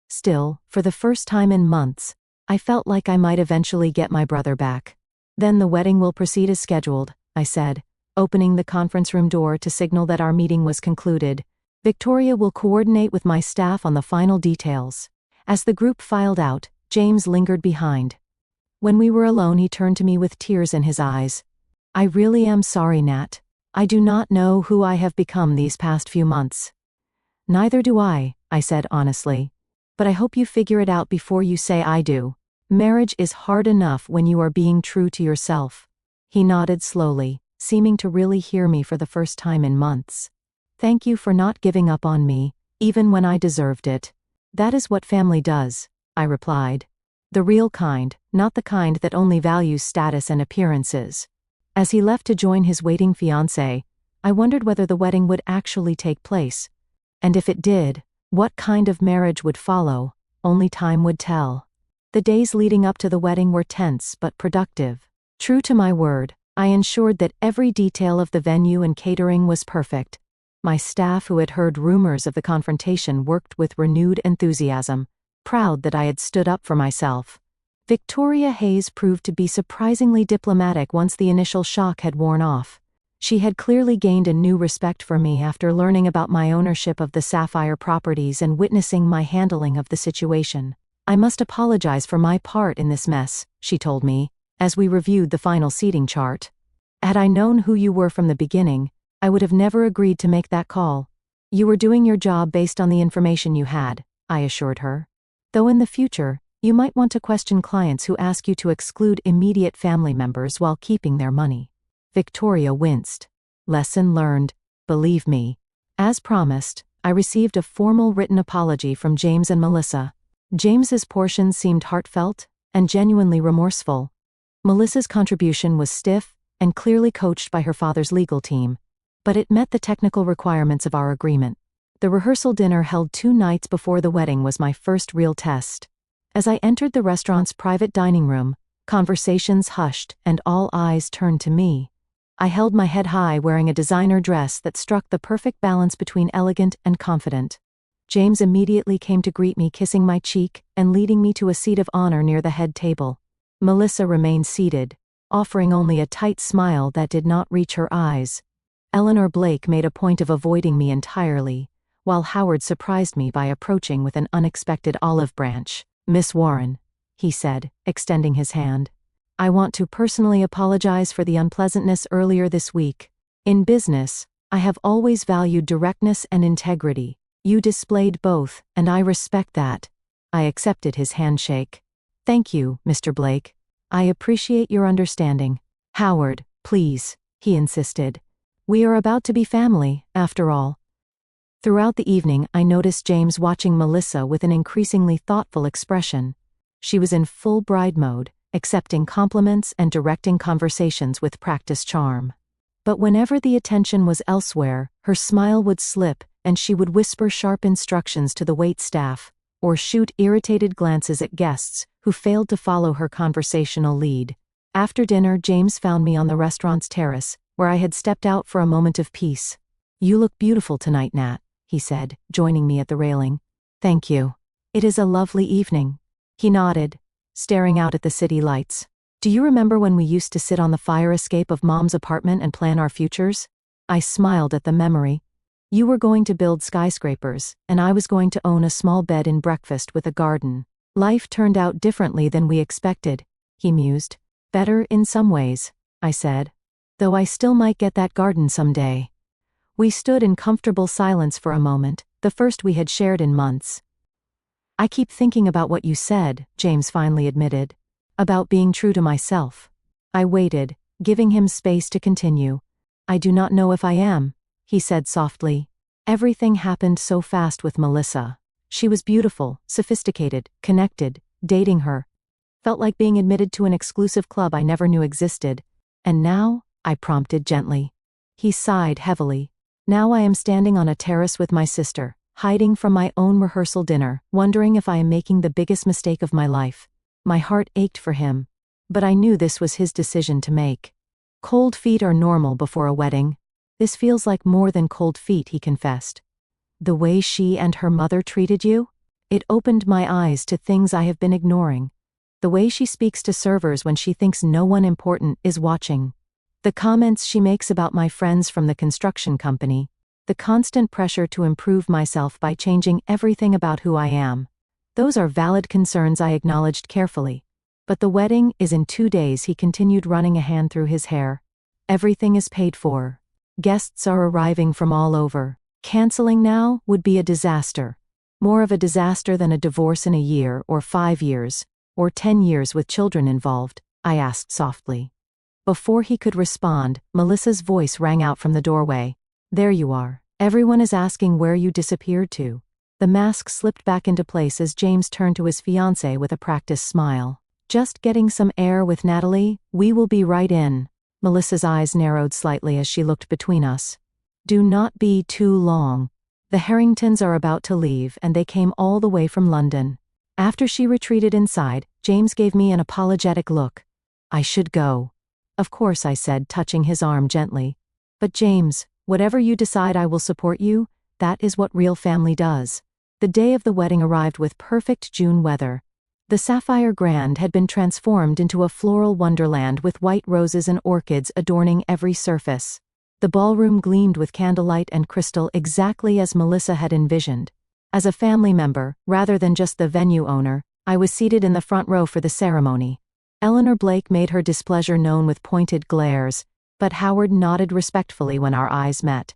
Still, for the first time in months, I felt like I might eventually get my brother back. Then the wedding will proceed as scheduled, I said, opening the conference room door to signal that our meeting was concluded. Victoria will coordinate with my staff on the final details. As the group filed out, James lingered behind. When we were alone, he turned to me with tears in his eyes. I really am sorry, Nat. I do not know who I have become these past few months. Neither do I said honestly. But I hope you figure it out before you say I do. Marriage is hard enough when you are being true to yourself. He nodded slowly, seeming to really hear me for the first time in months. Thank you for not giving up on me, even when I deserved it. That is what family does, I replied. The real kind, not the kind that only values status and appearances. As he left to join his waiting fiancée, I wondered whether the wedding would actually take place. And if it did, what kind of marriage would follow? Only time would tell. The days leading up to the wedding were tense but productive. True to my word, I ensured that every detail of the venue and catering was perfect. My staff, who had heard rumors of the confrontation, worked with renewed enthusiasm, proud that I had stood up for myself. Victoria Hayes proved to be surprisingly diplomatic once the initial shock had worn off. She had clearly gained a new respect for me after learning about my ownership of the Sapphire properties and witnessing my handling of the situation. "I must apologize for my part in this mess," she told me, as we reviewed the final seating chart. "Had I known who you were from the beginning, I would have never agreed to make that call. You were doing your job based on the information you had," I assured her. "Though in the future, you might want to question clients who ask you to exclude immediate family members while keeping their money." Victoria winced. Lesson learned, believe me. As promised, I received a formal written apology from James and Melissa. James's portion seemed heartfelt and genuinely remorseful. Melissa's contribution was stiff and clearly coached by her father's legal team, but it met the technical requirements of our agreement. The rehearsal dinner held 2 nights before the wedding was my first real test. As I entered the restaurant's private dining room, conversations hushed and all eyes turned to me. I held my head high, wearing a designer dress that struck the perfect balance between elegant and confident. James immediately came to greet me, kissing my cheek and leading me to a seat of honor near the head table. Melissa remained seated, offering only a tight smile that did not reach her eyes. Eleanor Blake made a point of avoiding me entirely, while Howard surprised me by approaching with an unexpected olive branch. "Miss Warren," he said, extending his hand. "I want to personally apologize for the unpleasantness earlier this week. In business, I have always valued directness and integrity. You displayed both, and I respect that." I accepted his handshake. "Thank you, Mr. Blake. I appreciate your understanding." "Howard, please," he insisted. "We are about to be family, after all." Throughout the evening, I noticed James watching Melissa with an increasingly thoughtful expression. She was in full bride mode, accepting compliments and directing conversations with practiced charm. But whenever the attention was elsewhere, her smile would slip and she would whisper sharp instructions to the waitstaff, or shoot irritated glances at guests who failed to follow her conversational lead. After dinner, James found me on the restaurant's terrace, where I had stepped out for a moment of peace. "You look beautiful tonight, Nat," he said, joining me at the railing. "Thank you. It is a lovely evening." He nodded, staring out at the city lights. "Do you remember when we used to sit on the fire escape of Mom's apartment and plan our futures?" I smiled at the memory. "You were going to build skyscrapers, and I was going to own a small bed and breakfast with a garden. Life turned out differently than we expected," he mused. "Better in some ways," I said. "Though I still might get that garden someday." We stood in comfortable silence for a moment, the first we had shared in months. "I keep thinking about what you said," James finally admitted. "About being true to myself." I waited, giving him space to continue. "I do not know if I am," he said softly. "Everything happened so fast with Melissa. She was beautiful, sophisticated, connected. Dating her felt like being admitted to an exclusive club I never knew existed. And now?" I prompted gently. He sighed heavily. "Now I am standing on a terrace with my sister, hiding from my own rehearsal dinner, wondering if I am making the biggest mistake of my life." My heart ached for him, but I knew this was his decision to make. "Cold feet are normal before a wedding. This feels like more than cold feet," he confessed. "The way she and her mother treated you? It opened my eyes to things I have been ignoring. The way she speaks to servers when she thinks no one important is watching. The comments she makes about my friends from the construction company. The constant pressure to improve myself by changing everything about who I am. Those are valid concerns," I acknowledged carefully. "But the wedding is in 2 days," he continued, running a hand through his hair. "Everything is paid for. Guests are arriving from all over. Canceling now would be a disaster. More of a disaster than a divorce in a year or 5 years, or 10 years with children involved," I asked softly. Before he could respond, Melissa's voice rang out from the doorway. "There you are. Everyone is asking where you disappeared to." The mask slipped back into place as James turned to his fiancée with a practiced smile. "Just getting some air with Natalie. We will be right in." Melissa's eyes narrowed slightly as she looked between us. "Do not be too long. The Harringtons are about to leave and they came all the way from London." After she retreated inside, James gave me an apologetic look. I should go. Of course, I said, touching his arm gently. But James, whatever you decide, I will support you. That is what real family does. The day of the wedding arrived with perfect June weather. The Sapphire Grand had been transformed into a floral wonderland with white roses and orchids adorning every surface. The ballroom gleamed with candlelight and crystal exactly as Melissa had envisioned. As a family member, rather than just the venue owner, I was seated in the front row for the ceremony. Eleanor Blake made her displeasure known with pointed glares, but Howard nodded respectfully when our eyes met.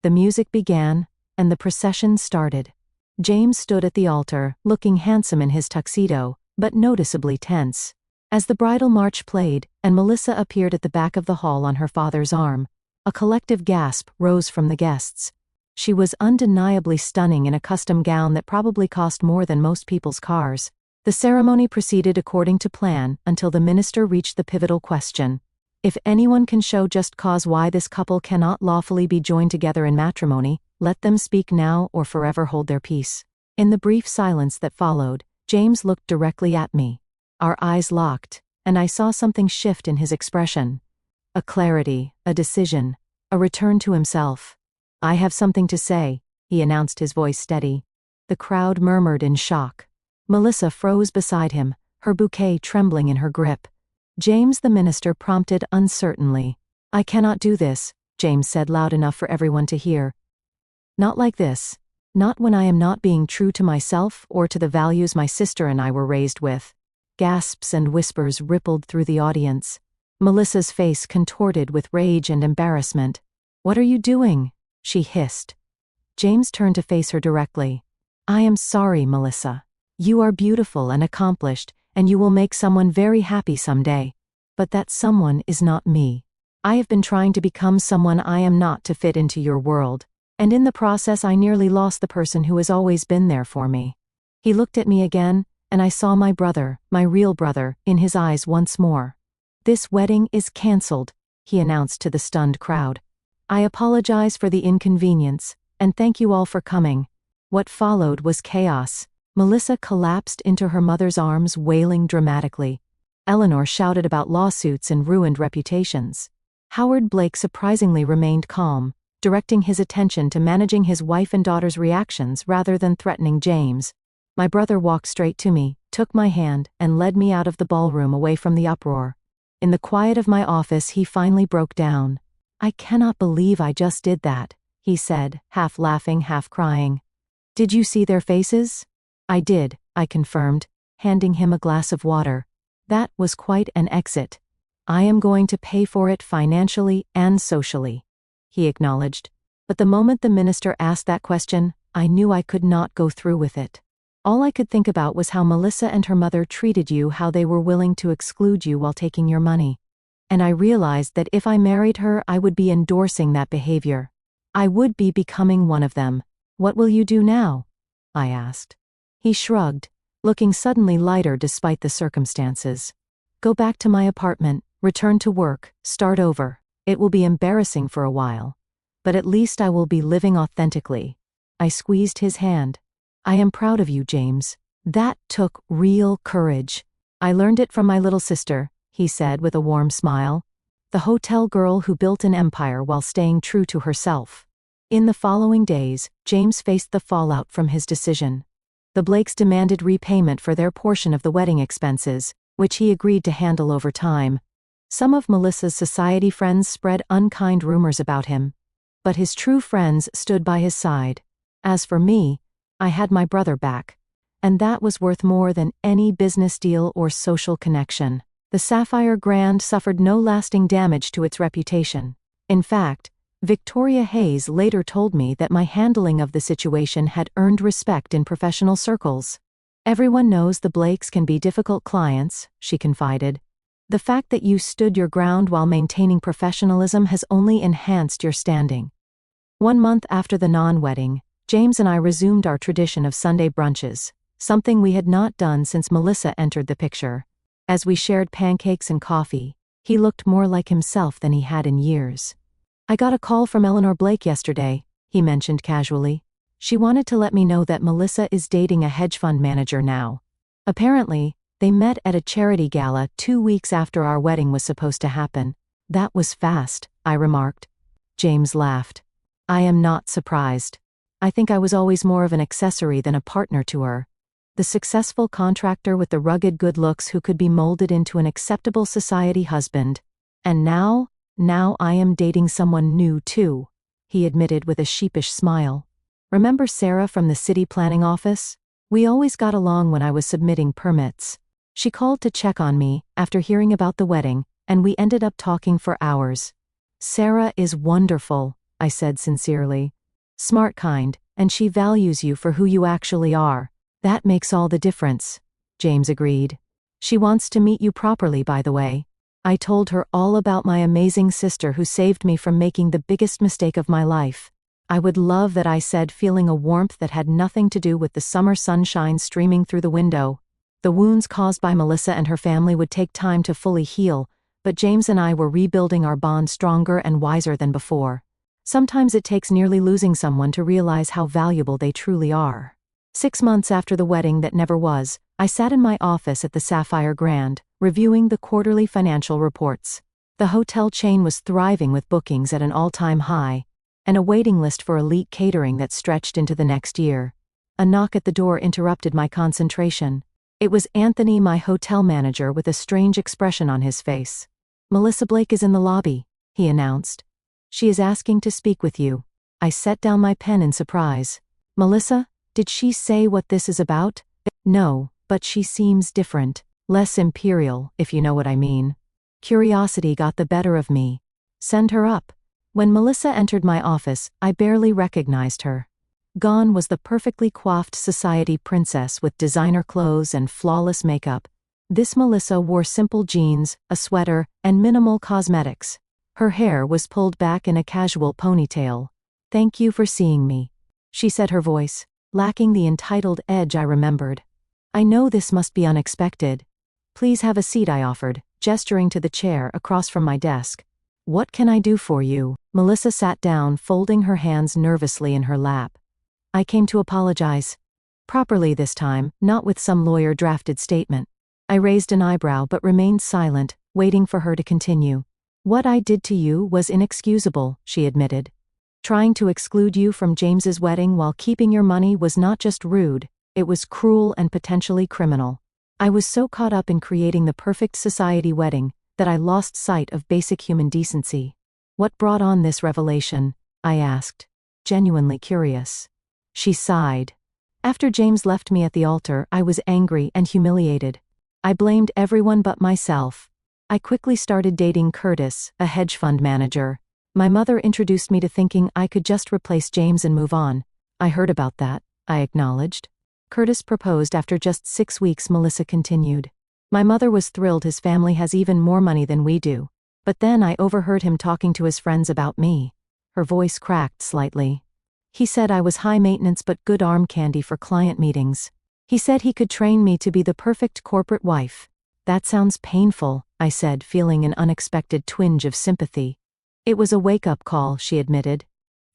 The music began, and the procession started. James stood at the altar, looking handsome in his tuxedo, but noticeably tense. As the bridal march played, and Melissa appeared at the back of the hall on her father's arm, a collective gasp rose from the guests. She was undeniably stunning in a custom gown that probably cost more than most people's cars. The ceremony proceeded according to plan until the minister reached the pivotal question. If anyone can show just cause why this couple cannot lawfully be joined together in matrimony, let them speak now or forever hold their peace. In the brief silence that followed, James looked directly at me. Our eyes locked, and I saw something shift in his expression. A clarity, a decision, a return to himself. I have something to say, he announced, his voice steady. The crowd murmured in shock. Melissa froze beside him, her bouquet trembling in her grip. James, the minister, prompted uncertainly. I cannot do this, James said loud enough for everyone to hear. Not like this. Not when I am not being true to myself or to the values my sister and I were raised with. Gasps and whispers rippled through the audience. Melissa's face contorted with rage and embarrassment. What are you doing? She hissed. James turned to face her directly. I am sorry, Melissa. You are beautiful and accomplished, and you will make someone very happy someday. But that someone is not me. I have been trying to become someone I am not to fit into your world, and in the process I nearly lost the person who has always been there for me. He looked at me again, and I saw my brother, my real brother, in his eyes once more. This wedding is cancelled, he announced to the stunned crowd. I apologize for the inconvenience, and thank you all for coming. What followed was chaos. Melissa collapsed into her mother's arms, wailing dramatically. Eleanor shouted about lawsuits and ruined reputations. Howard Blake surprisingly remained calm, directing his attention to managing his wife and daughter's reactions rather than threatening James. My brother walked straight to me, took my hand, and led me out of the ballroom away from the uproar. In the quiet of my office, he finally broke down. I cannot believe I just did that, he said, half laughing, half crying. Did you see their faces? I did, I confirmed, handing him a glass of water. That was quite an exit. I am going to pay for it financially and socially, he acknowledged. But the moment the minister asked that question, I knew I could not go through with it. All I could think about was how Melissa and her mother treated you, how they were willing to exclude you while taking your money. And I realized that if I married her, I would be endorsing that behavior. I would be becoming one of them. What will you do now? I asked. He shrugged, looking suddenly lighter despite the circumstances. Go back to my apartment, return to work, start over. It will be embarrassing for a while. But at least I will be living authentically. I squeezed his hand. I am proud of you, James. That took real courage. I learned it from my little sister, he said with a warm smile. The hotel girl who built an empire while staying true to herself. In the following days, James faced the fallout from his decision. The Blakes demanded repayment for their portion of the wedding expenses, which he agreed to handle over time. Some of Melissa's society friends spread unkind rumors about him, but his true friends stood by his side. As for me, I had my brother back, and that was worth more than any business deal or social connection. The Sapphire Grand suffered no lasting damage to its reputation. In fact, Victoria Hayes later told me that my handling of the situation had earned respect in professional circles. Everyone knows the Blakes can be difficult clients, she confided. The fact that you stood your ground while maintaining professionalism has only enhanced your standing. 1 month after the non-wedding, James and I resumed our tradition of Sunday brunches, something we had not done since Melissa entered the picture. As we shared pancakes and coffee, he looked more like himself than he had in years. I got a call from Eleanor Blake yesterday, he mentioned casually. She wanted to let me know that Melissa is dating a hedge fund manager now. Apparently, they met at a charity gala 2 weeks after our wedding was supposed to happen. That was fast, I remarked. James laughed. I am not surprised. I think I was always more of an accessory than a partner to her. The successful contractor with the rugged good looks who could be molded into an acceptable society husband. And now I am dating someone new too, he admitted with a sheepish smile. Remember Sarah from the city planning office? We always got along when I was submitting permits. She called to check on me after hearing about the wedding, and we ended up talking for hours. Sarah is wonderful, I said sincerely. Smart kind, and she values you for who you actually are. That makes all the difference, James agreed. She wants to meet you properly, by the way. I told her all about my amazing sister who saved me from making the biggest mistake of my life. I would love that, I said, feeling a warmth that had nothing to do with the summer sunshine streaming through the window. The wounds caused by Melissa and her family would take time to fully heal, but James and I were rebuilding our bond stronger and wiser than before. Sometimes it takes nearly losing someone to realize how valuable they truly are. 6 months after the wedding that never was, I sat in my office at the Sapphire Grand, reviewing the quarterly financial reports. The hotel chain was thriving with bookings at an all-time high, and a waiting list for elite catering that stretched into the next year. A knock at the door interrupted my concentration. It was Anthony, my hotel manager, with a strange expression on his face. Melissa Blake is in the lobby, he announced. She is asking to speak with you. I set down my pen in surprise. Melissa? Did she say what this is about? No, but she seems different. Less imperial, if you know what I mean. Curiosity got the better of me. Send her up. When Melissa entered my office, I barely recognized her. Gone was the perfectly coiffed society princess with designer clothes and flawless makeup. This Melissa wore simple jeans, a sweater, and minimal cosmetics. Her hair was pulled back in a casual ponytail. Thank you for seeing me, she said, her voice lacking the entitled edge I remembered. I know this must be unexpected. Please have a seat, I offered, gesturing to the chair across from my desk. What can I do for you? Melissa sat down, folding her hands nervously in her lap. I came to apologize. Properly this time, not with some lawyer-drafted statement. I raised an eyebrow but remained silent, waiting for her to continue. What I did to you was inexcusable, she admitted. Trying to exclude you from James's wedding while keeping your money was not just rude, it was cruel and potentially criminal. I was so caught up in creating the perfect society wedding that I lost sight of basic human decency. What brought on this revelation? I asked, genuinely curious. She sighed. After James left me at the altar, I was angry and humiliated. I blamed everyone but myself. I quickly started dating Curtis, a hedge fund manager. My mother introduced me to thinking I could just replace James and move on. I heard about that, I acknowledged. Curtis proposed after just 6 weeks, Melissa continued. My mother was thrilled. His family has even more money than we do. But then I overheard him talking to his friends about me. Her voice cracked slightly. He said I was high maintenance but good arm candy for client meetings. He said he could train me to be the perfect corporate wife. That sounds painful, I said, feeling an unexpected twinge of sympathy. It was a wake-up call, she admitted.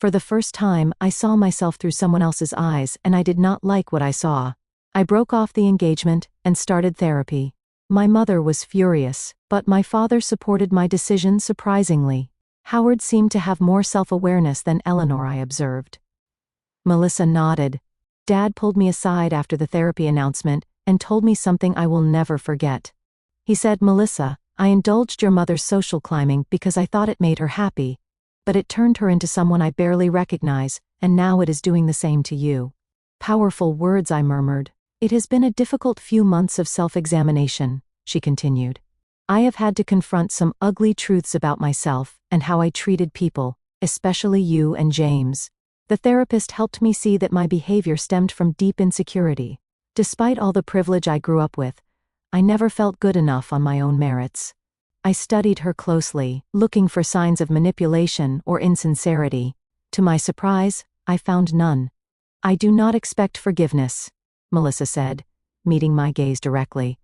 For the first time, I saw myself through someone else's eyes, and I did not like what I saw. I broke off the engagement and started therapy. My mother was furious, but my father supported my decision surprisingly. Howard seemed to have more self-awareness than Eleanor, I observed. Melissa nodded. Dad pulled me aside after the therapy announcement and told me something I will never forget. He said, Melissa, I indulged your mother's social climbing because I thought it made her happy, but it turned her into someone I barely recognize, and now it is doing the same to you. Powerful words, I murmured. It has been a difficult few months of self-examination, she continued. I have had to confront some ugly truths about myself and how I treated people, especially you and James. The therapist helped me see that my behavior stemmed from deep insecurity. Despite all the privilege I grew up with, I never felt good enough on my own merits. I studied her closely, looking for signs of manipulation or insincerity. To my surprise, I found none. I do not expect forgiveness, Melissa said, meeting my gaze directly.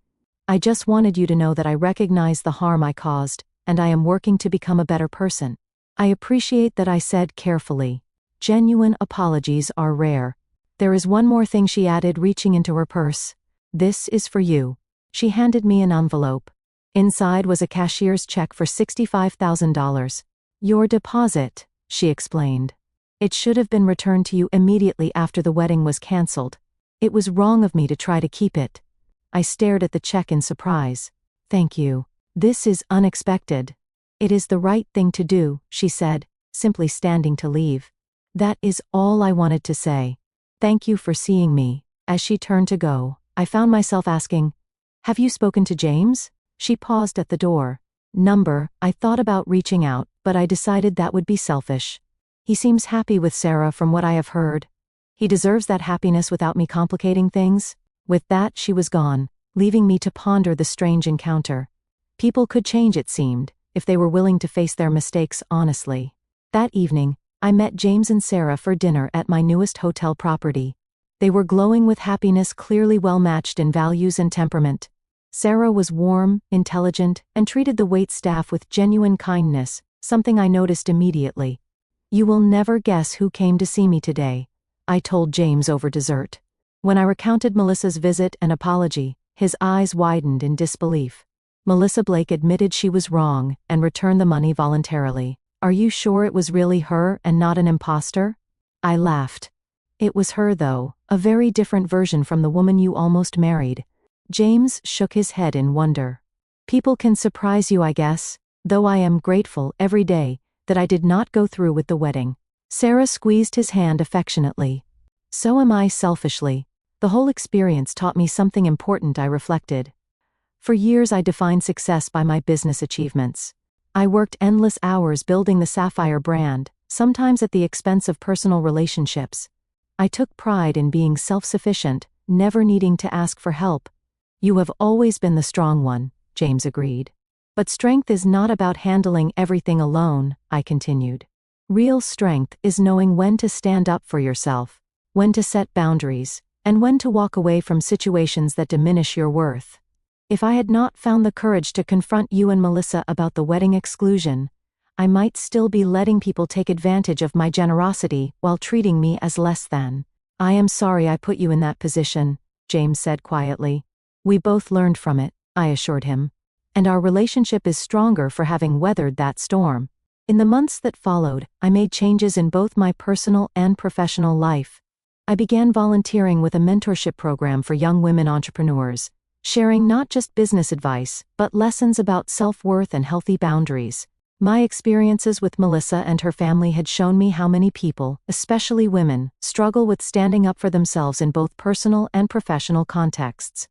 I just wanted you to know that I recognize the harm I caused, and I am working to become a better person. I appreciate that, I said carefully. Genuine apologies are rare. There is one more thing, she added, reaching into her purse. "This is for you." She handed me an envelope. Inside was a cashier's check for $65,000. "Your deposit," she explained. "It should have been returned to you immediately after the wedding was cancelled. It was wrong of me to try to keep it." I stared at the check in surprise. "Thank you. This is unexpected." "It is the right thing to do," she said, simply standing to leave. That is all I wanted to say. "Thank you for seeing me." As she turned to go, I found myself asking, "Have you spoken to James?" She paused at the door. I thought about reaching out, but I decided that would be selfish. "He seems happy with Sarah from what I have heard. He deserves that happiness without me complicating things." With that, she was gone, leaving me to ponder the strange encounter. People could change, it seemed, if they were willing to face their mistakes honestly. That evening, I met James and Sarah for dinner at my newest hotel property. They were glowing with happiness, clearly well matched in values and temperament. Sarah was warm, intelligent, and treated the waitstaff with genuine kindness, something I noticed immediately. "You will never guess who came to see me today," I told James over dessert. When I recounted Melissa's visit and apology, his eyes widened in disbelief. Melissa Blake admitted she was wrong and returned the money voluntarily. "Are you sure it was really her and not an imposter?" I laughed. "It was her though, a very different version from the woman you almost married." James shook his head in wonder. "People can surprise you, I guess, though I am grateful every day that I did not go through with the wedding." Sarah squeezed his hand affectionately. "So am I, selfishly. The whole experience taught me something important," I reflected. For years I defined success by my business achievements. I worked endless hours building the Sapphire brand, sometimes at the expense of personal relationships. I took pride in being self-sufficient, never needing to ask for help. "You have always been the strong one," James agreed. "But strength is not about handling everything alone," I continued. "Real strength is knowing when to stand up for yourself, when to set boundaries, and when to walk away from situations that diminish your worth. If I had not found the courage to confront you and Melissa about the wedding exclusion, I might still be letting people take advantage of my generosity while treating me as less than." "I am sorry I put you in that position," James said quietly. "We both learned from it," I assured him. "And our relationship is stronger for having weathered that storm." In the months that followed, I made changes in both my personal and professional life. I began volunteering with a mentorship program for young women entrepreneurs, sharing not just business advice, but lessons about self-worth and healthy boundaries. My experiences with Melissa and her family had shown me how many people, especially women, struggle with standing up for themselves in both personal and professional contexts.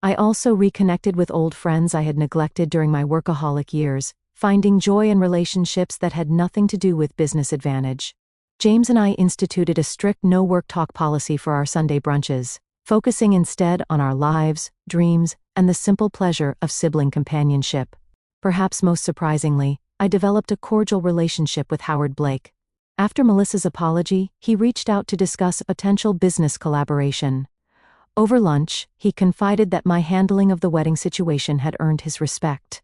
I also reconnected with old friends I had neglected during my workaholic years, finding joy in relationships that had nothing to do with business advantage. James and I instituted a strict no-work talk policy for our Sunday brunches, focusing instead on our lives, dreams, and the simple pleasure of sibling companionship. Perhaps most surprisingly, I developed a cordial relationship with Howard Blake. After Melissa's apology, he reached out to discuss a potential business collaboration. Over lunch, he confided that my handling of the wedding situation had earned his respect.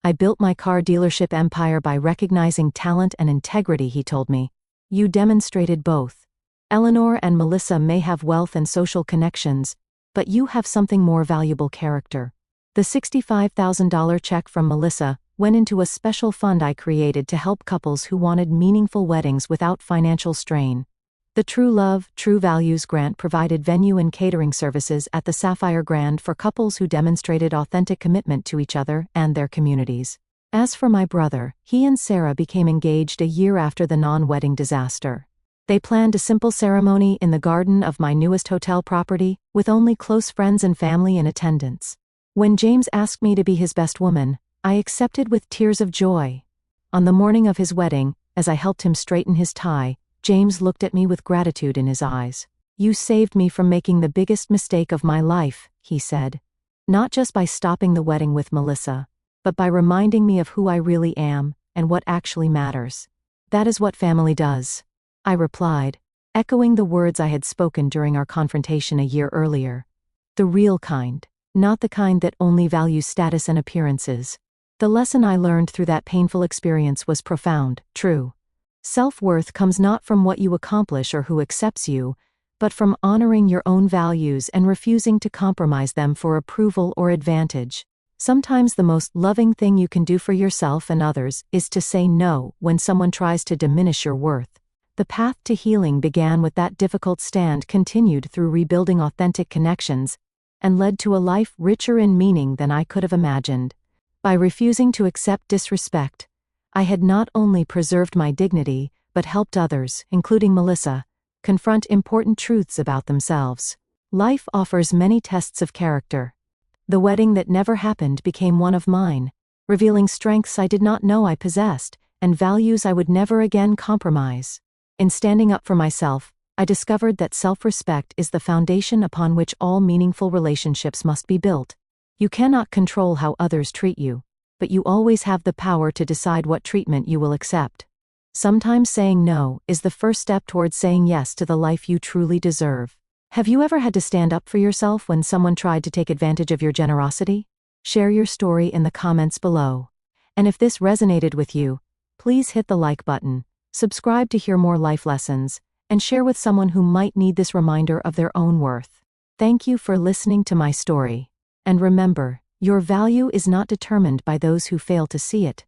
"I built my car dealership empire by recognizing talent and integrity," he told me. "You demonstrated both. Eleanor and Melissa may have wealth and social connections, but you have something more valuable: character." The $65,000 check from Melissa went into a special fund I created to help couples who wanted meaningful weddings without financial strain. The True Love, True Values grant provided venue and catering services at the Sapphire Grand for couples who demonstrated authentic commitment to each other and their communities. As for my brother, he and Sarah became engaged a year after the non-wedding disaster. They planned a simple ceremony in the garden of my newest hotel property, with only close friends and family in attendance. When James asked me to be his best woman, I accepted with tears of joy. On the morning of his wedding, as I helped him straighten his tie, James looked at me with gratitude in his eyes. "You saved me from making the biggest mistake of my life," he said. "Not just by stopping the wedding with Melissa, but by reminding me of who I really am and what actually matters. That is what family does," I replied, echoing the words I had spoken during our confrontation a year earlier. "The real kind, not the kind that only values status and appearances." The lesson I learned through that painful experience was profound, true. Self-worth comes not from what you accomplish or who accepts you, but from honoring your own values and refusing to compromise them for approval or advantage. Sometimes the most loving thing you can do for yourself and others is to say no when someone tries to diminish your worth. The path to healing began with that difficult stand, continued through rebuilding authentic connections, and led to a life richer in meaning than I could have imagined. By refusing to accept disrespect, I had not only preserved my dignity, but helped others, including Melissa, confront important truths about themselves. Life offers many tests of character. The wedding that never happened became one of mine, revealing strengths I did not know I possessed, and values I would never again compromise. In standing up for myself, I discovered that self-respect is the foundation upon which all meaningful relationships must be built. You cannot control how others treat you, but you always have the power to decide what treatment you will accept. Sometimes saying no is the first step towards saying yes to the life you truly deserve. Have you ever had to stand up for yourself when someone tried to take advantage of your generosity? Share your story in the comments below. And if this resonated with you, please hit the like button, subscribe to hear more life lessons, and share with someone who might need this reminder of their own worth. Thank you for listening to my story. And remember, your value is not determined by those who fail to see it,